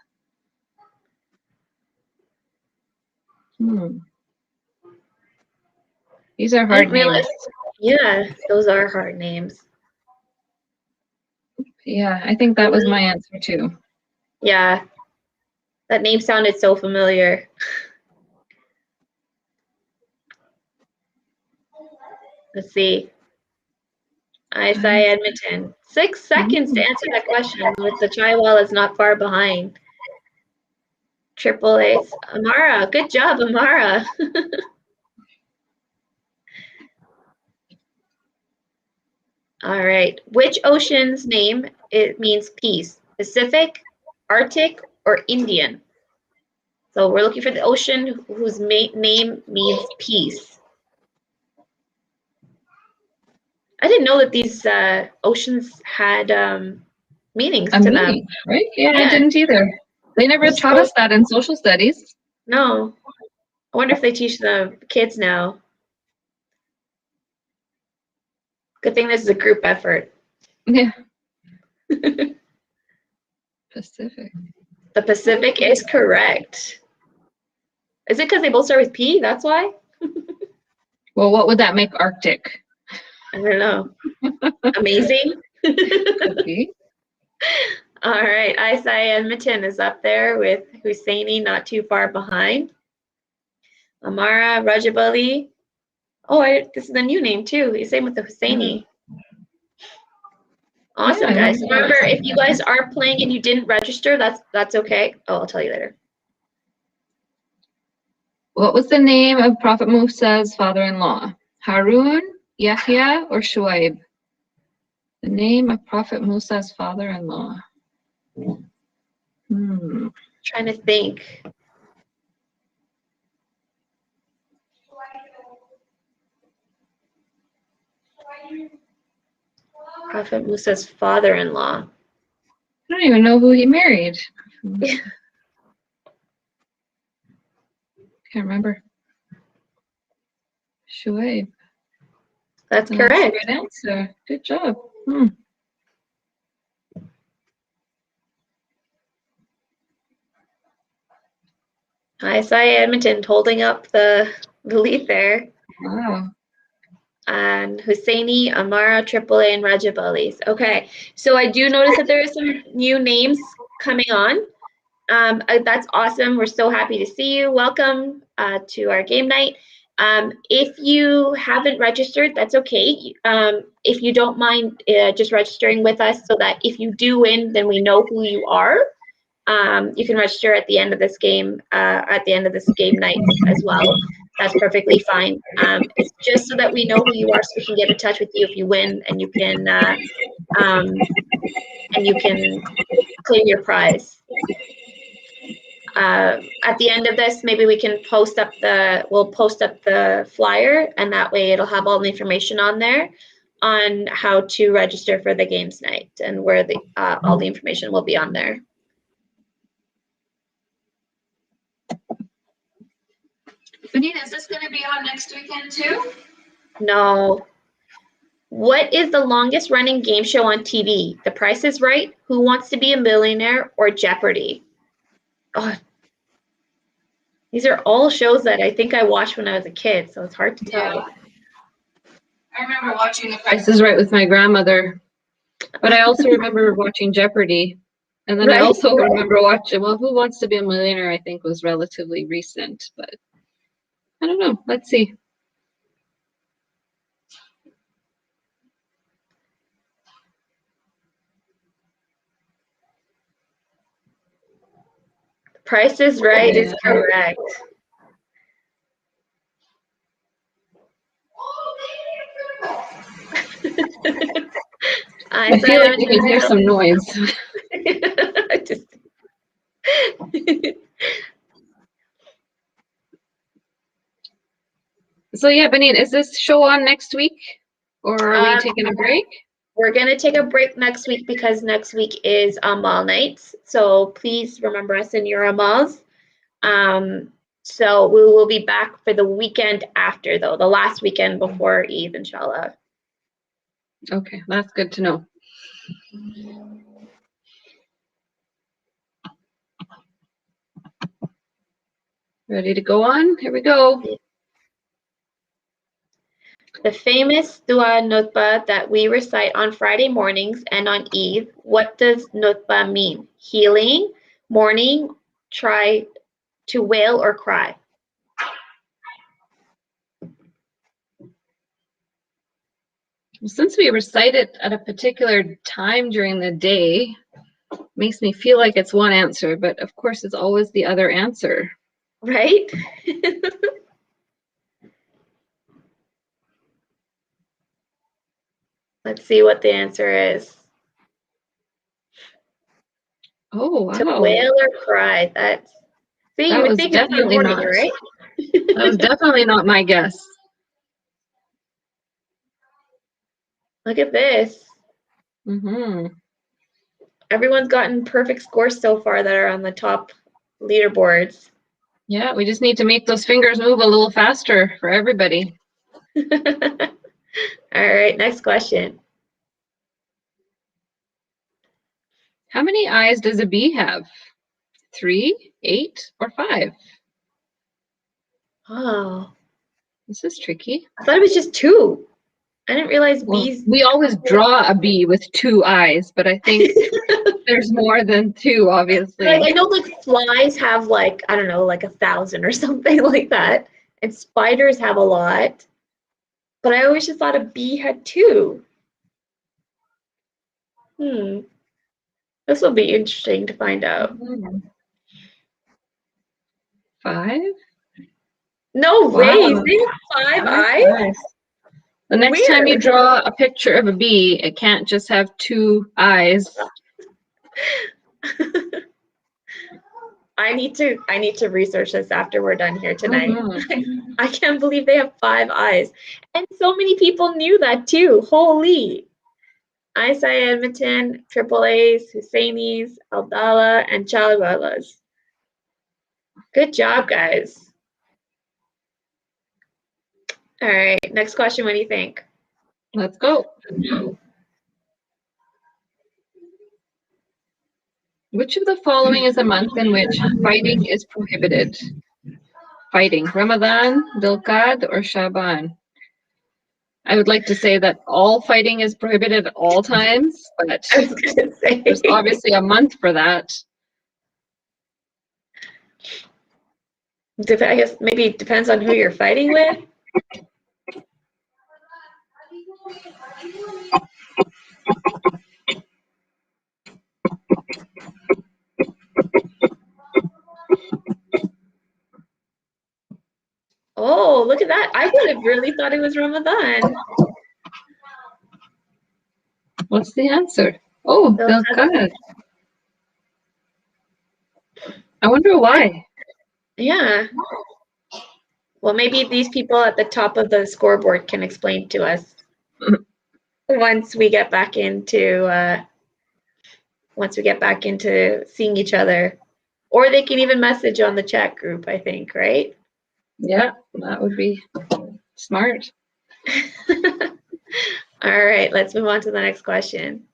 Speaker 3: These are hard names.
Speaker 2: Yeah, those are hard names.
Speaker 3: Yeah, I think that was my answer too.
Speaker 2: Yeah, that name sounded so familiar. Let's see. ISI Edmonton. 6 seconds to answer that question with the Chaiwal is not far behind. Triple A's. Amara, good job, Amara. All right. Which ocean's name means peace? Pacific, Arctic, or Indian? So we're looking for the ocean whose name means peace. I didn't know that these oceans had meanings to them.
Speaker 3: Right? Yeah, I didn't either. They never taught us that in social studies.
Speaker 2: No. I wonder if they teach the kids now. Good thing this is a group effort.
Speaker 3: Yeah. Pacific.
Speaker 2: The Pacific is correct. Is it because they both start with P? That's why?
Speaker 3: Well, what would that make Arctic?
Speaker 2: I don't know. Amazing.
Speaker 3: Could be.
Speaker 2: All right. ISI Edmonton is up there with Husseini, not too far behind. Amara, Rajab Ali. this is a new name too. Same with the Husseini. Awesome,
Speaker 3: Yeah,
Speaker 2: guys. Remember, if you guys are playing and you didn't register, that's okay. Oh, I'll tell you later.
Speaker 3: What was the name of Prophet Musa's father-in-law? Harun, Yahya, or Shuaib? The name of Prophet Musa's father-in-law.
Speaker 2: Trying to think. Prophet Musa's father-in-law.
Speaker 3: I don't even know who he married. Can't remember. Shuaib.
Speaker 2: That's
Speaker 3: That's
Speaker 2: correct.
Speaker 3: the right answer. Good job.
Speaker 2: ISI Edmonton holding up the lead there.
Speaker 3: Wow.
Speaker 2: And Husseini, Amara, AAA, and Rajab Ali's. Okay, so I do notice that there are some new names coming on. That's awesome. We're so happy to see you. Welcome to our game night. If you haven't registered, that's okay. If you don't mind just registering with us so that if you do win, then we know who you are. You can register at the end of this game, night as well. That's perfectly fine. It's just so that we know who you are, so we can get in touch with you if you win, and you can claim your prize. At the end of this, maybe we can post up the flyer, and that way it'll have all the information on there on how to register for the games night, and where all the information will be on there.
Speaker 3: Benita, is this going to be on next weekend too?
Speaker 2: No. What is the longest running game show on TV? The Price is Right, Who Wants to Be a Millionaire, or Jeopardy? Oh, these are all shows that I think I watched when I was a kid, so it's hard to tell.
Speaker 3: Yeah. I remember watching The Price is Right with my grandmother, but I also remember watching Jeopardy. And then I also remember watching, Who Wants to Be a Millionaire, I think was relatively recent, but I don't know. Let's see.
Speaker 2: Price is Right is correct.
Speaker 3: I feel like you can hear some noise. So yeah, Benita, is this show on next week, or are we taking a break?
Speaker 2: We're going to take a break next week because next week is Amal nights. So please remember us in your Amals. So we will be back for the weekend after, though, the last weekend before Eid, inshallah.
Speaker 3: Okay, that's good to know. Ready to go on? Here we go.
Speaker 2: The famous dua nutbah that we recite on Friday mornings and on Eid, what does nutbah mean? Healing, mourning, try to wail or cry?
Speaker 3: Well, since we recite it at a particular time during the day, makes me feel like it's one answer, but of course it's always the other answer.
Speaker 2: Right? Let's see what the answer is.
Speaker 3: Oh, wow.
Speaker 2: To wail or cry. That's, see, you would think it'd be morning, right?
Speaker 3: That was definitely not my guess.
Speaker 2: Look at this. Everyone's gotten perfect scores so far that are on the top leaderboards.
Speaker 3: Yeah, we just need to make those fingers move a little faster for everybody.
Speaker 2: All right, next question.
Speaker 3: How many eyes does a bee have? 3, 8, or 5?
Speaker 2: Oh.
Speaker 3: This is tricky.
Speaker 2: I thought it was just 2. I didn't realize bees.
Speaker 3: We always draw a bee with 2 eyes, but I think there's more than 2, obviously.
Speaker 2: Like, I know like flies have like, I don't know, like 1,000 or something like that. And spiders have a lot. But I always just thought a B had 2. This will be interesting to find out.
Speaker 3: 5?
Speaker 2: No way!
Speaker 3: Wow.
Speaker 2: They have 5 eyes?
Speaker 3: Nice. The next time you
Speaker 2: Weird.
Speaker 3: draw a picture of a bee, it can't just have 2 eyes.
Speaker 2: I need to research this after we're done here tonight.
Speaker 3: Mhm.
Speaker 2: I can't believe they have 5 eyes. And so many people knew that too. Holy. ISI Edmonton, AAAs, Husseinis, Abdallah, and Chalwalas. Good job, guys. All right, next question. What do you think?
Speaker 3: Let's go. Which of the following is a month in which fighting is prohibited? Fighting. Ramadan, Bilqad, or Shaban? I would like to say that all fighting is prohibited at all times, but
Speaker 2: I was going to say.
Speaker 3: there's obviously a month for that.
Speaker 2: I guess maybe it depends on who you're fighting with. Oh, look at that. I would have really thought it was Ramadan.
Speaker 3: What's the answer? Oh, Bilqad. I wonder why.
Speaker 2: Yeah. Well, maybe these people at the top of the scoreboard can explain to us once we get back into seeing each other, or they can even message on the chat group. I think, right?
Speaker 3: Yeah, that would be smart.
Speaker 2: All right, let's move on to the next question.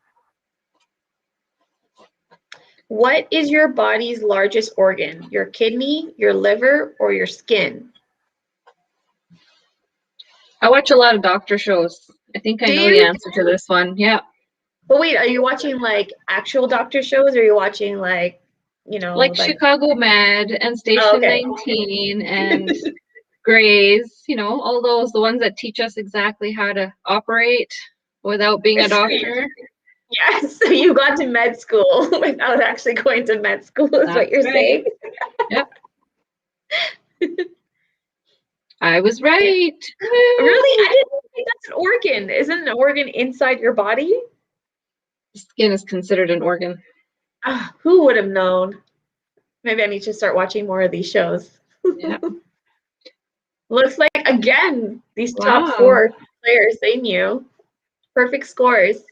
Speaker 2: What is your body's largest organ? Your kidney, your liver, or your skin?
Speaker 3: I watch a lot of doctor shows. I think I
Speaker 2: Do
Speaker 3: know the
Speaker 2: you?
Speaker 3: answer to this one. Yeah.
Speaker 2: But wait, are you watching like actual doctor shows, or are you watching like,
Speaker 3: Like Chicago Med and Station
Speaker 2: okay.
Speaker 3: 19 and Grey's, all those, the ones that teach us exactly how to operate without being a doctor.
Speaker 2: Yes, so you got to med school without actually going to med school, is what you're saying?
Speaker 3: Yep. I was right.
Speaker 2: Really? I didn't think that's an organ. Isn't an organ inside your body?
Speaker 3: Skin is considered an organ.
Speaker 2: Who would have known? Maybe I need to start watching more of these shows.
Speaker 3: Yeah.
Speaker 2: Looks like, again, these top 4 players, they knew. Perfect scores.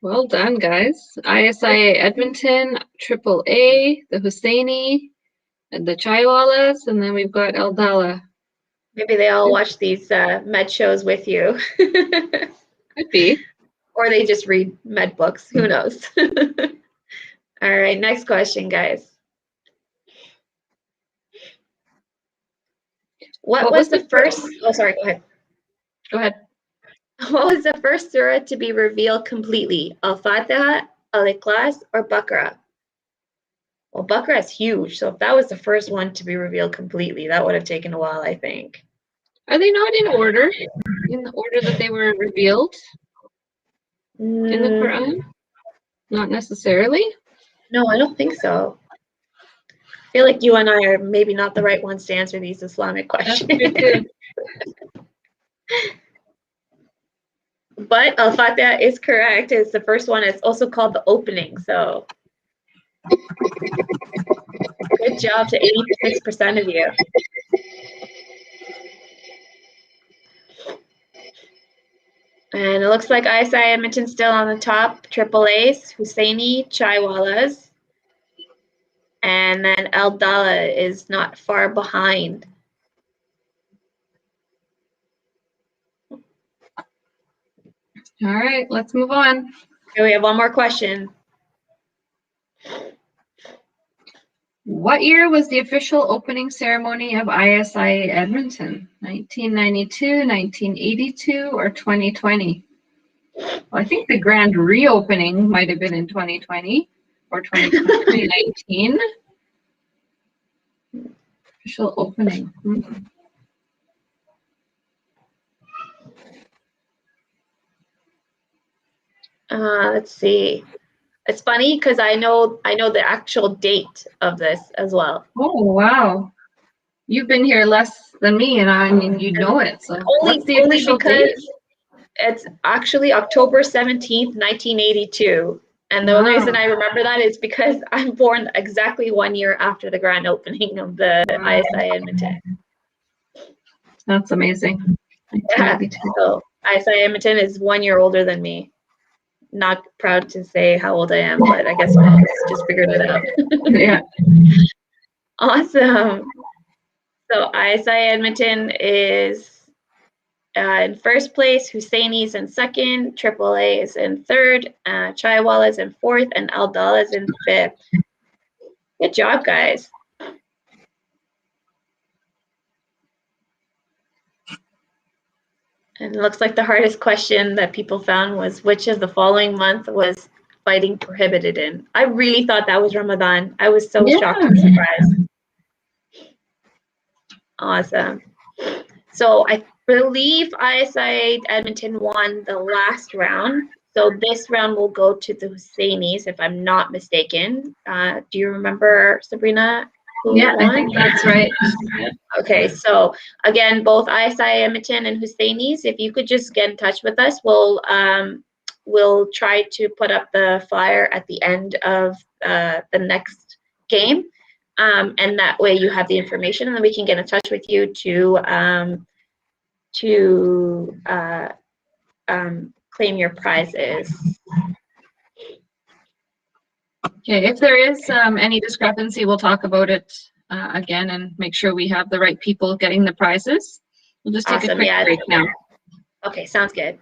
Speaker 3: Well done, guys. ISI Edmonton, AAA, the Husseini, and the Chaiwalas, and then we've got Abdallah.
Speaker 2: Maybe they all watch these med shows with you.
Speaker 3: Could be.
Speaker 2: Or they just read med books. Who knows? All right, next question, guys. What was the first? Oh, sorry, go ahead.
Speaker 3: Go ahead.
Speaker 2: What was the first surah to be revealed completely? Al-Fatiha, Al-Ikhlas, or Baqarah? Well, Baqarah is huge, so if that was the first one to be revealed completely, that would have taken a while, I think.
Speaker 3: Are they not in order? In the order that they were revealed in the Quran? Not necessarily.
Speaker 2: No, I don't think so. I feel like you and I are maybe not the right ones to answer these Islamic questions. But Al-Fatiha is correct. It's the first one. It's also called the opening. So good job to 86% of you. And it looks like ISI Edmonton still on the top. AAAs, Husseini, Chaiwalas. And then Abdallah is not far behind.
Speaker 3: All right, let's move on.
Speaker 2: Okay, we have one more question.
Speaker 3: What year was the official opening ceremony of ISI Edmonton? 1992, 1982, or 2020? Well, I think the grand reopening might have been in 2020 or 2019. Official opening.
Speaker 2: Let's see. It's funny because I know the actual date of this as well.
Speaker 3: Oh, wow. You've been here less than me, and I mean, you know it. So what's the official date?
Speaker 2: It's actually October 17th, 1982. And the only reason I remember that is because I'm born exactly 1 year after the grand opening of the ISI Edmonton.
Speaker 3: That's amazing.
Speaker 2: Yeah. So ISI Edmonton is 1 year older than me. Not proud to say how old I am, but I guess I just figured it out.
Speaker 3: Yeah.
Speaker 2: Awesome. So ISI Edmonton is in first place, Husseini's in second, AAA is in third, Chaiwala is in fourth, and Aldala is in fifth. Good job, guys. And it looks like the hardest question that people found was which of the following month was fighting prohibited in. I really thought that was Ramadan. I was so shocked and surprised. Awesome. So I believe ISI Edmonton won the last round. So this round will go to the Husseinis, if I'm not mistaken. Do you remember, Sabrina?
Speaker 3: Yeah, I think that's right.
Speaker 2: Okay, so again, both ISI Edmonton and Husseinis, if you could just get in touch with us, we'll try to put up the flyer at the end of the next game. And that way you have the information, and then we can get in touch with you to claim your prizes.
Speaker 3: Okay, if there is any discrepancy, we'll talk about it again and make sure we have the right people getting the prizes. We'll just take a quick break now.
Speaker 2: Okay, sounds good.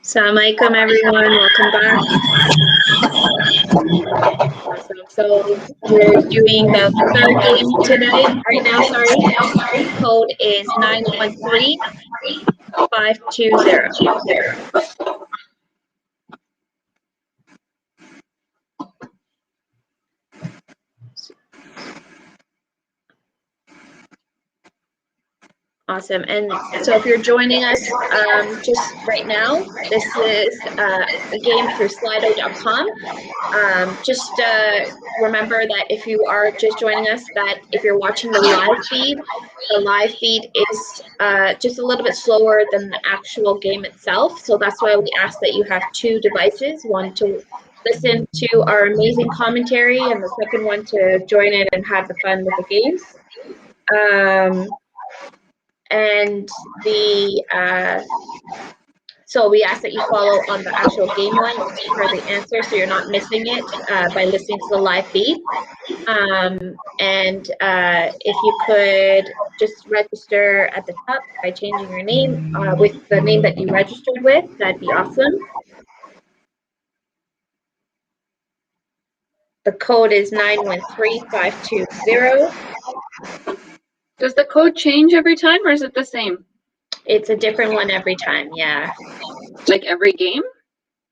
Speaker 2: Assalamu alaikum, everyone. Welcome back. Awesome. So we're doing the third game today. Right now, sorry. Code is 913520. Awesome. And so if you're joining us just right now, this is a game through Slido.com. Just remember that if you are just joining us, that if you're watching the live feed is just a little bit slower than the actual game itself. So that's why we ask that you have two devices, one to listen to our amazing commentary and the second one to join in and have the fun with the games. And so we ask that you follow on the actual game link for the answer so you're not missing it by listening to the live feed. And if you could just register at the top by changing your name with the name that you registered with, that'd be awesome. The code is 913520.
Speaker 3: Does the code change every time, or is it the same?
Speaker 2: It's a different one every time, yeah.
Speaker 3: Like every game?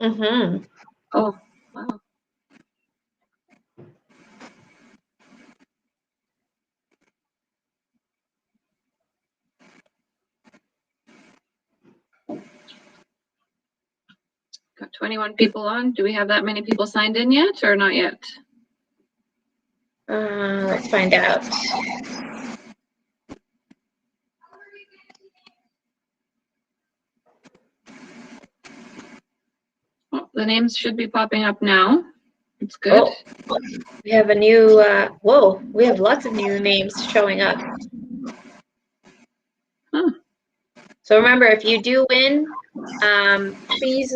Speaker 2: Mm-hmm.
Speaker 3: Oh, wow. Got 21 people on. Do we have that many people signed in yet, or not yet?
Speaker 2: Let's find out.
Speaker 3: Well, the names should be popping up now. It's good.
Speaker 2: Oh, we have a new, whoa, we have lots of new names showing up.
Speaker 3: Huh.
Speaker 2: So remember, if you do win, please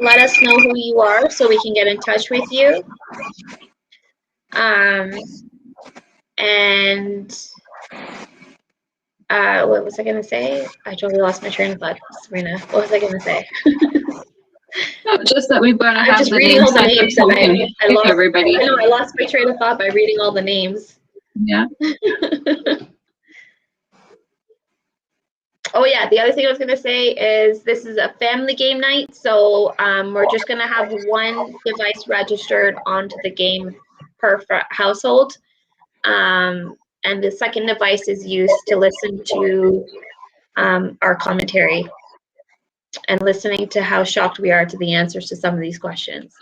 Speaker 2: let us know who you are so we can get in touch with you. What was I going to say? I totally lost my train of thought, Sabrina. What was I going to say?
Speaker 3: No, just that we've got to have
Speaker 2: just
Speaker 3: the
Speaker 2: reading all the names and I lost
Speaker 3: everybody.
Speaker 2: I know I lost my train of thought by reading all the names.
Speaker 3: Yeah.
Speaker 2: Oh yeah, the other thing I was gonna say is this is a family game night, so we're just gonna have one device registered onto the game per household, and the second device is used to listen to our commentary and listening to how shocked we are to the answers to some of these questions.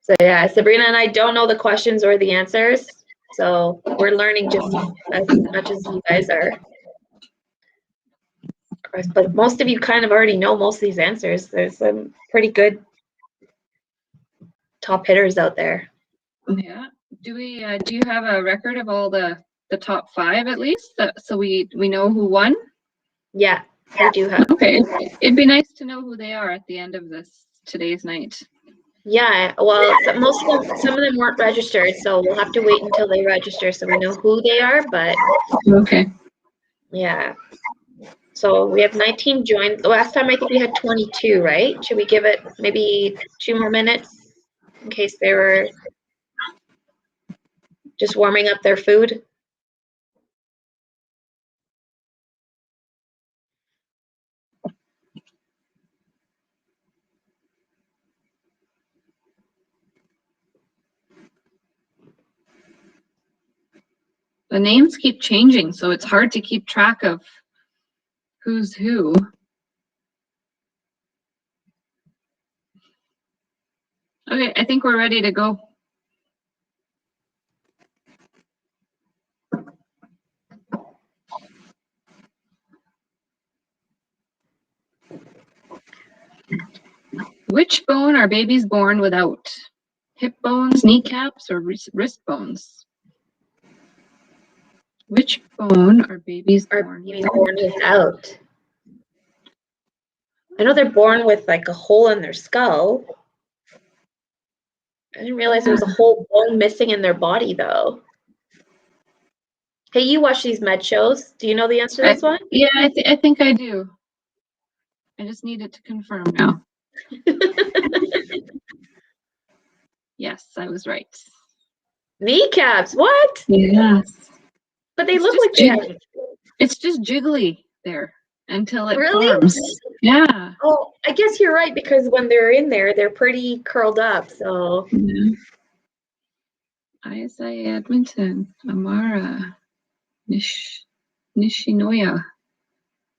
Speaker 2: So yeah, Sabrina and I don't know the questions or the answers, so we're learning just as much as you guys are. But most of you kind of already know most of these answers. There's some pretty good top hitters out there.
Speaker 3: Yeah. Do you have a record of all the top 5 at least, so we know who won?
Speaker 2: Yeah, I do have.
Speaker 3: Okay. It'd be nice to know who they are at the end of today's night.
Speaker 2: Yeah, well, some of them weren't registered, so we'll have to wait until they register so we know who they are, but
Speaker 3: okay.
Speaker 2: Yeah. So we have 19 joined. Last time I think we had 22, right? Should we give it maybe 2 more minutes in case they were just warming up their food?
Speaker 3: The names keep changing, so it's hard to keep track of who's who. Okay, I think we're ready to go. Which bone are babies born without? Hip bones, kneecaps, or wrist bones? Which bone are babies born
Speaker 2: without? I know they're born with like a hole in their skull. I didn't realize there was a whole bone missing in their body though. Hey, you watch these med shows. Do you know the answer to this one?
Speaker 3: Yeah, I think I do. I just needed to confirm now. Yes, I was right.
Speaker 2: Kneecaps. What?
Speaker 3: Yes.
Speaker 2: But they
Speaker 3: It's
Speaker 2: look
Speaker 3: just
Speaker 2: like they have.
Speaker 3: It's just jiggly there until it
Speaker 2: Really?
Speaker 3: forms. Yeah.
Speaker 2: Oh, I guess you're right because when they're in there, they're pretty curled up. So.
Speaker 3: Yeah. ISI Edmonton, Amara, Nishinoya,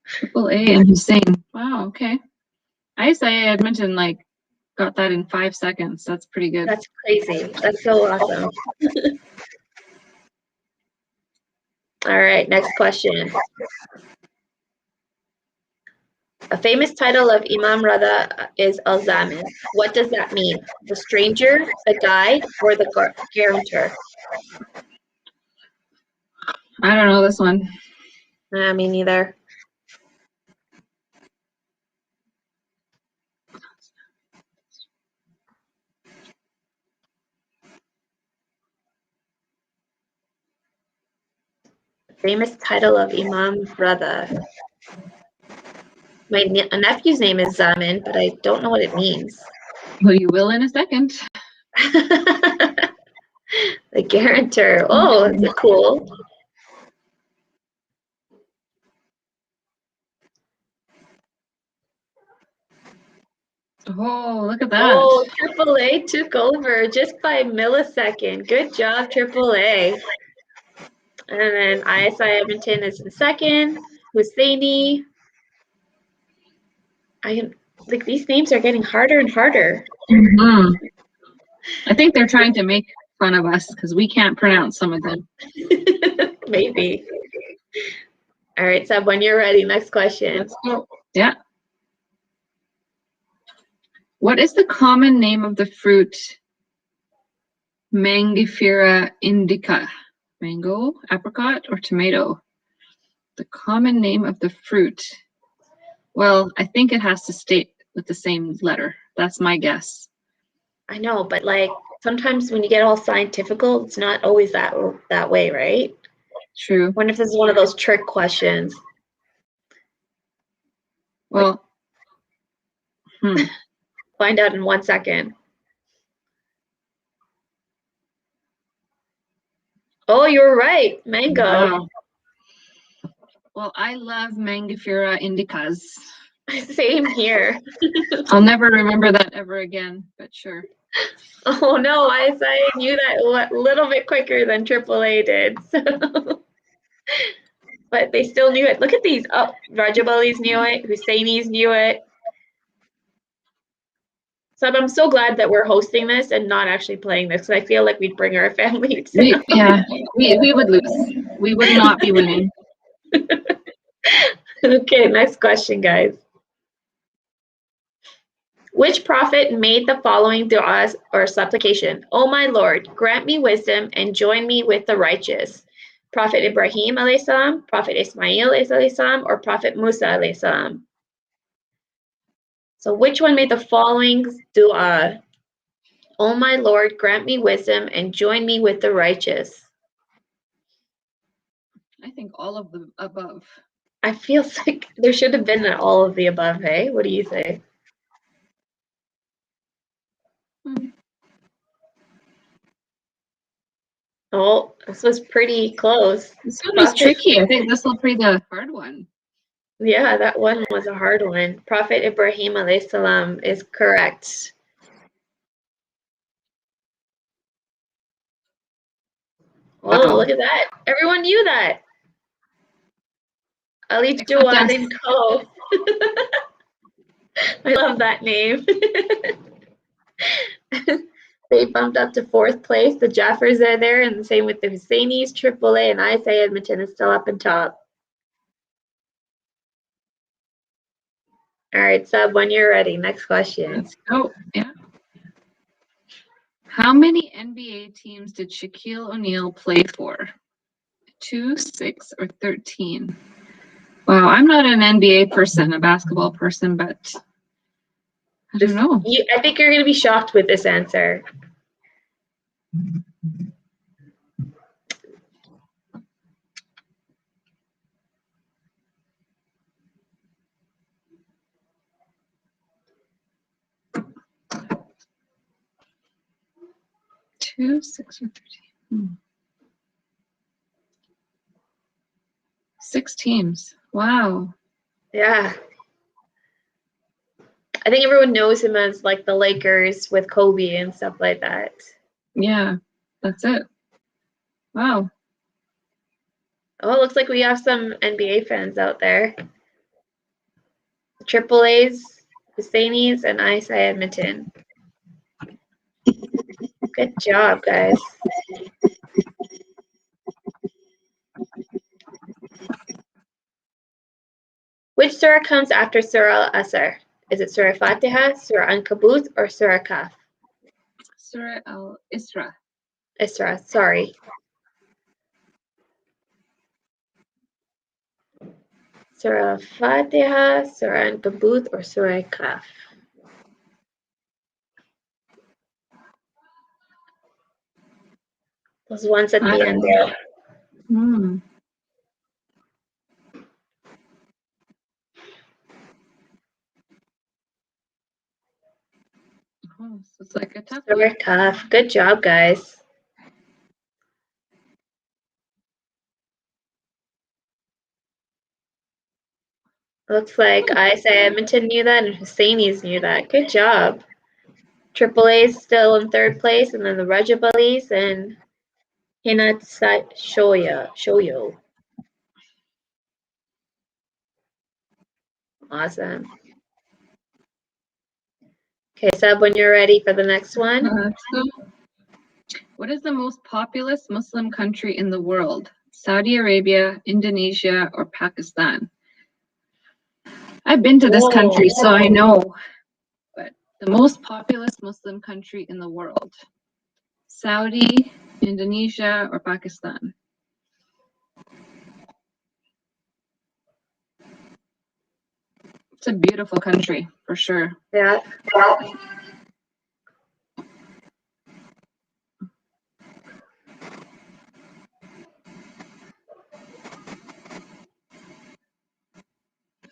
Speaker 3: AAA, and Hussein. Wow, okay. ISI Edmonton got that in 5 seconds. That's pretty good.
Speaker 2: That's crazy. That's so awesome. All right, next question. A famous title of Imam Rada is Al-Zamin. What does that mean? The stranger, the guide, or the guarantor?
Speaker 3: I don't know this one.
Speaker 2: Me neither. Famous title of Imam Rada. My nephew's name is Zamin, but I don't know what it means.
Speaker 3: Well, you will in a second.
Speaker 2: The guarantor. Oh, that's cool.
Speaker 3: Oh, look at that.
Speaker 2: Oh, AAA took over just by a millisecond. Good job, AAA. And then ISI Edmonton is in second. Husseini. Like these names are getting harder and harder.
Speaker 3: Mm-hmm. I think they're trying to make fun of us because we can't pronounce some of them.
Speaker 2: Maybe. All right, Seb, when you're ready, next question.
Speaker 3: Let's go. Yeah. What is the common name of the fruit Mangifera indica? Mango, apricot, or tomato? The common name of the fruit. Well, I think it has to state with the same letter. That's my guess.
Speaker 2: I know, but sometimes when you get all scientifical, it's not always that way, right?
Speaker 3: True.
Speaker 2: I wonder if this is one of those trick questions.
Speaker 3: Well,
Speaker 2: Find out in 1 second. Oh, you're right. Mango.
Speaker 3: Wow. Well, I love Mangifera indicas.
Speaker 2: Same here.
Speaker 3: I'll never remember that ever again, but sure.
Speaker 2: Oh no, I knew that a little bit quicker than AAA did. So. But they still knew it. Look at these. Oh, Rajab Ali's knew it. Husseini's knew it. So I'm so glad that we're hosting this and not actually playing this because I feel like we'd bring our family.
Speaker 3: We would lose. We would not be winning.
Speaker 2: Okay, next question, guys. Which prophet made the following du'as or supplication? Oh my Lord, grant me wisdom and join me with the righteous. Prophet Ibrahim alayhi salam, Prophet Ismail alayhi salam, or Prophet Musa alayhi salam? So which one made the following dua? Oh my Lord, grant me wisdom and join me with the righteous.
Speaker 3: I think all of the above.
Speaker 2: I feel like there should have been all of the above, hey? What do you say? Oh, this was pretty close.
Speaker 3: This one was tricky. I think this will be the hard one.
Speaker 2: Yeah, that one was a hard one. Prophet Ibrahim alayhi salam is correct. Oh, look at that. Everyone knew that. Ali Jawad and Co. I love that name. They bumped up to 4th place. The Jaffers are there, and the same with the Husseinis, AAA, and ISI Edmonton is still up on top. All right, Sub, when you're ready, next question.
Speaker 3: Let's go. Yeah. How many NBA teams did Shaquille O'Neal play for? 2, 6, or 13? Wow, I'm not an NBA person, a basketball person, but I don't know.
Speaker 2: I think you're going to be shocked with this answer.
Speaker 3: 2, 6, or 13. 6 teams. Wow.
Speaker 2: Yeah. I think everyone knows him as like the Lakers with Kobe and stuff like that.
Speaker 3: Yeah, that's it. Wow.
Speaker 2: Oh, it looks like we have some NBA fans out there. Triple A's, Husseinis, and ISI Edmonton. Good job, guys. Which surah comes after Surah Al-Asr? Is it Surah Fatiha, Surah Ankabut, or Surah Kaf?
Speaker 3: Surah Al-Isra.
Speaker 2: Isra, sorry. Surah Fatiha, Surah Ankabut, or Surah Kaf? Those ones at the end there.
Speaker 3: Oh, so it's like a tough
Speaker 2: Surah Kaf. Good job, guys. Looks like ISI Edmonton knew that and Husseinis knew that. Good job. Triple A's still in third place, and then the Rajabalis and Hinat Shoyo. Awesome. Okay, Seb, when you're ready for the next one.
Speaker 3: What is the most populous Muslim country in the world? Saudi Arabia, Indonesia, or Pakistan? I've been to this country, so I know. But the most populous Muslim country in the world. Saudi, Indonesia, or Pakistan? It's a beautiful country, for sure.
Speaker 2: Yeah.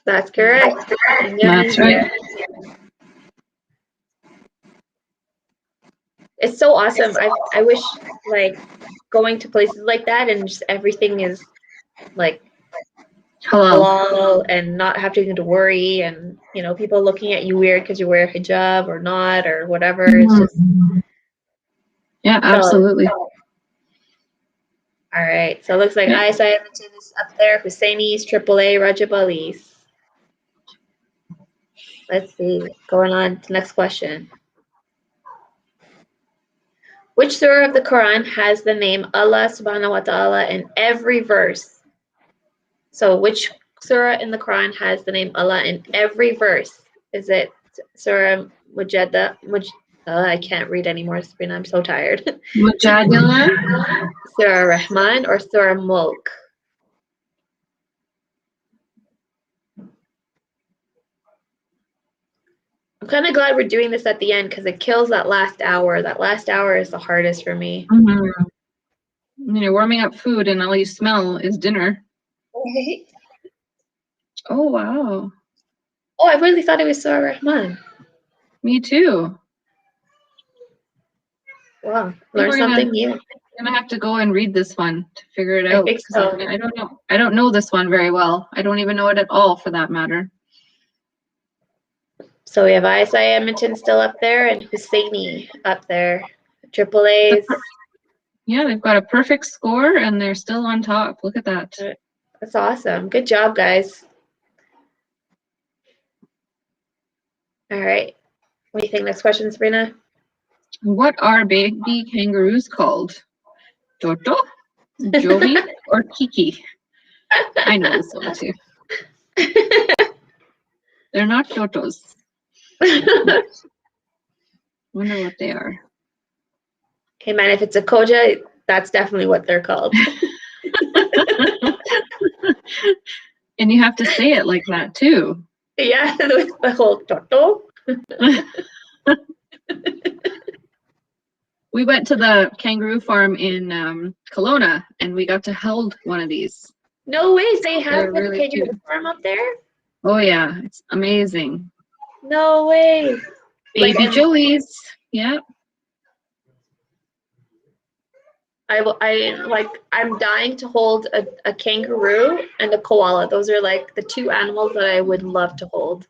Speaker 2: That's correct.
Speaker 3: That's right.
Speaker 2: It's so awesome. I wish like going to places like that and just everything is like halal and not having to worry and people looking at you weird because you wear a hijab or not or whatever. It's just
Speaker 3: yeah, absolutely.
Speaker 2: All right, so it looks like ISI Edmonton is up there, Husseinis, AAA, Rajabalis. Let's see, going on to the next question. Which surah of the Quran has the name Allah subhanahu wa ta'ala in every verse? So which surah in the Quran has the name Allah in every verse? Is it Surah Mujadala? I can't read anymore, Sabrina. I'm so tired.
Speaker 3: Mujadala,
Speaker 2: Surah Rahman, or Surah Mulk? I'm kind of glad we're doing this at the end because it kills that last hour. That last hour is the hardest for me.
Speaker 3: You're warming up food and all you smell is dinner.
Speaker 2: Right?
Speaker 3: Oh, wow.
Speaker 2: Oh, I really thought it was Surah Rahman.
Speaker 3: Me too.
Speaker 2: Wow, learn something new.
Speaker 3: I'm gonna have to go and read this one to figure it out.
Speaker 2: I think so.
Speaker 3: I don't know. I don't know this one very well. I don't even know it at all, for that matter.
Speaker 2: So we have ISI Edmonton still up there and Husseini up there. Triple A's.
Speaker 3: Yeah, they've got a perfect score and they're still on top. Look at that.
Speaker 2: That's awesome. Good job, guys. All right. What do you think? Next question, Sabrina?
Speaker 3: What are baby kangaroos called? Toto, Joey, or Kiki? I know this one too. They're not Totos. Wonder what they are.
Speaker 2: Hey man, if it's a koja, that's definitely what they're called.
Speaker 3: And you have to say it like that too.
Speaker 2: Yeah, the whole Toto.
Speaker 3: We went to the kangaroo farm in Kelowna and we got to hold one of these.
Speaker 2: No way, they have a
Speaker 3: really
Speaker 2: kangaroo farm up there?
Speaker 3: Oh yeah, it's amazing.
Speaker 2: No way.
Speaker 3: Baby Joey's, yeah.
Speaker 2: I'm dying to hold a kangaroo and a koala. Those are like the two animals that I would love to hold.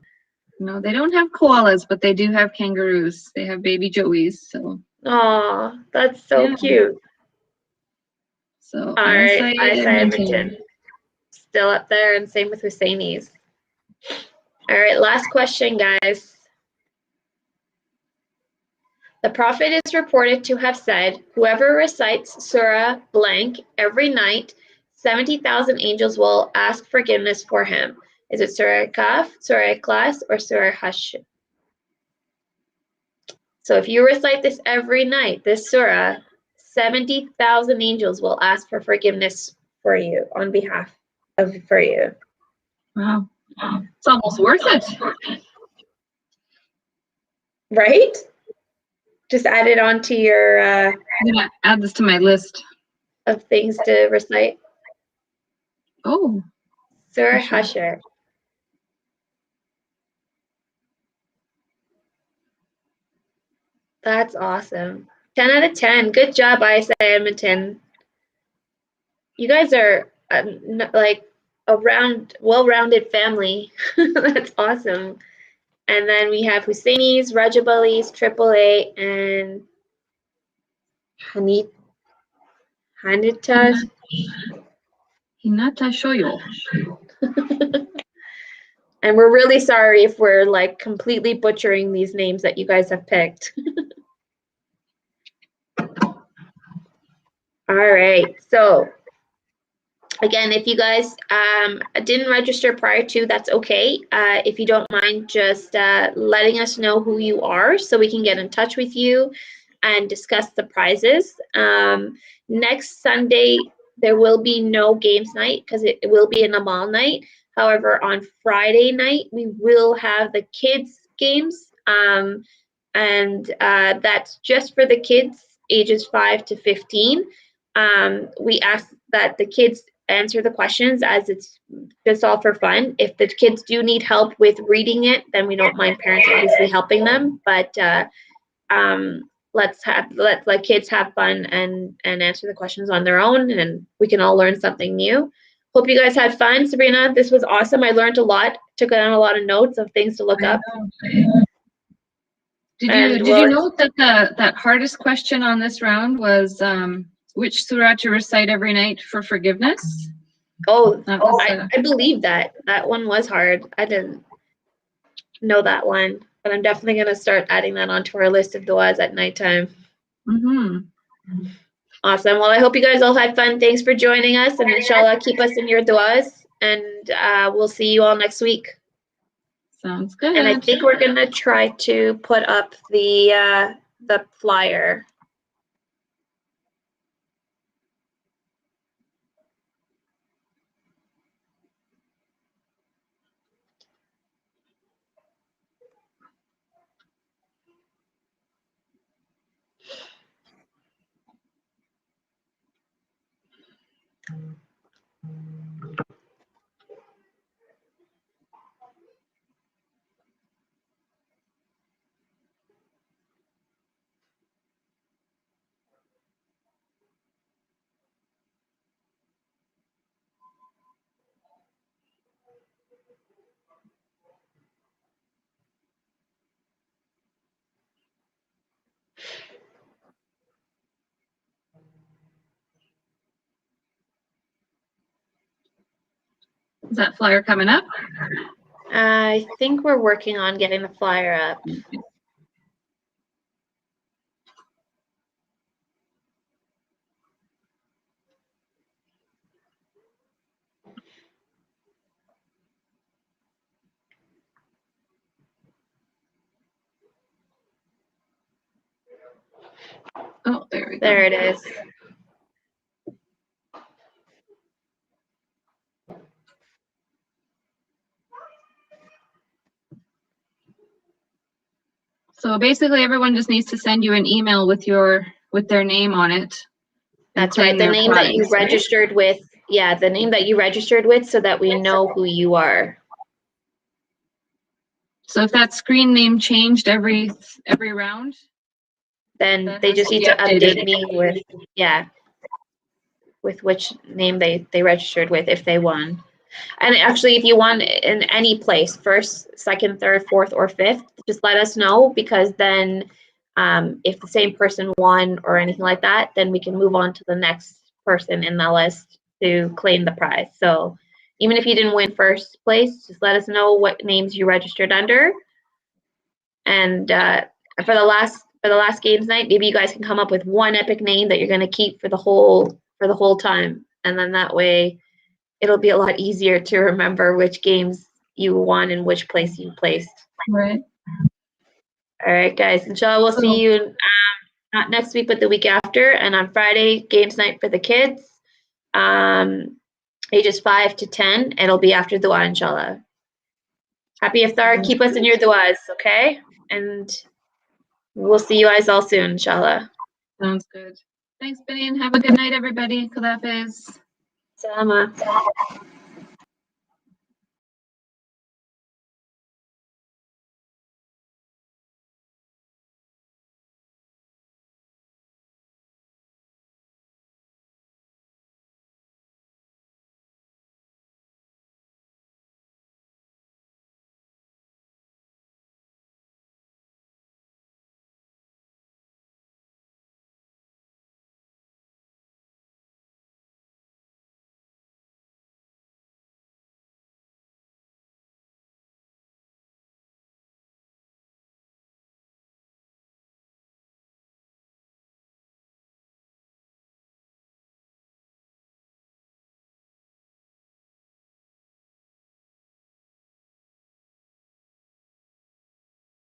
Speaker 3: No, they don't have koalas, but they do have kangaroos. They have baby joeys, so.
Speaker 2: Oh, that's so cute.
Speaker 3: So,
Speaker 2: All right,
Speaker 3: ISI
Speaker 2: ISI
Speaker 3: Edmonton.
Speaker 2: Edmonton. Still up there, and same with Husseini's. All right, last question, guys. The Prophet is reported to have said, whoever recites Surah blank every night, 70,000 angels will ask forgiveness for him. Is it Surah Kaf, Surah Ikhlas, or Surah Hash? So if you recite this every night, this surah, 70,000 angels will ask for forgiveness for you, on behalf of for you.
Speaker 3: Wow. It's almost worth it.
Speaker 2: Right? Just add it onto your
Speaker 3: I'm gonna add this to my list.
Speaker 2: of things to recite.
Speaker 3: Oh.
Speaker 2: Surah
Speaker 3: Hashr.
Speaker 2: Hashr. That's awesome. 10 out of 10. Good job, ISI Edmonton. You guys are like a well-rounded family. That's awesome. And then we have Husseini's, Rajab Ali's, AAA, and Hanita's.
Speaker 3: Hinata Shoyo.
Speaker 2: And we're really sorry if we're like completely butchering these names that you guys have picked. All right, so again, if you guys didn't register prior to, that's okay. If you don't mind just letting us know who you are so we can get in touch with you and discuss the prizes. Next Sunday, there will be no games night because it will be an Amal night. However, on Friday night, we will have the kids games. And that's just for the kids ages 5 to 15. We ask that the kids answer the questions as it's just all for fun. If the kids do need help with reading it, then we don't mind parents obviously helping them. But let kids have fun and answer the questions on their own, and we can all learn something new. Hope you guys had fun. Sabrina, this was awesome. I learned a lot, took down a lot of notes of things to look up.
Speaker 3: Did you note that that hardest question on this round was which surah to recite every night for forgiveness?
Speaker 2: Oh, I believe that. That one was hard. I didn't know that one, but I'm definitely going to start adding that onto our list of du'as at nighttime. Awesome. Well, I hope you guys all had fun. Thanks for joining us, and inshallah, keep us in your du'as, and we'll see you all next week.
Speaker 3: Sounds good.
Speaker 2: And I think we're going to try to put up the flyer.
Speaker 3: Is that flyer coming up?
Speaker 2: I think we're working on getting the flyer up.
Speaker 3: Oh, there we go.
Speaker 2: There it is.
Speaker 3: So basically, everyone just needs to send you an email with their name on it.
Speaker 2: That's right. The name that you registered with. Yeah, the name that you registered with, so that we know who you are.
Speaker 3: So if that screen name changed every round,
Speaker 2: then they just need to update me with, yeah. with which name they registered with if they won. And actually, if you won in any place, first, second, third, fourth, or fifth, just let us know, because then if the same person won or anything like that, then we can move on to the next person in the list to claim the prize. So even if you didn't win first place, just let us know what names you registered under. And for the last games night, maybe you guys can come up with one epic name that you're going to keep for the whole time, and then that way it'll be a lot easier to remember which games you won and which place you placed.
Speaker 3: Right.
Speaker 2: All right, guys. Inshallah, we'll see you not next week, but the week after. And on Friday, games night for the kids, ages 5 to 10. It'll be after dua, inshallah. Happy iftar. Keep us in your duas, okay? And we'll see you guys all soon, inshallah.
Speaker 3: Sounds good. Thanks, Benny, and have a good night, everybody. Khudafez.
Speaker 2: Salama.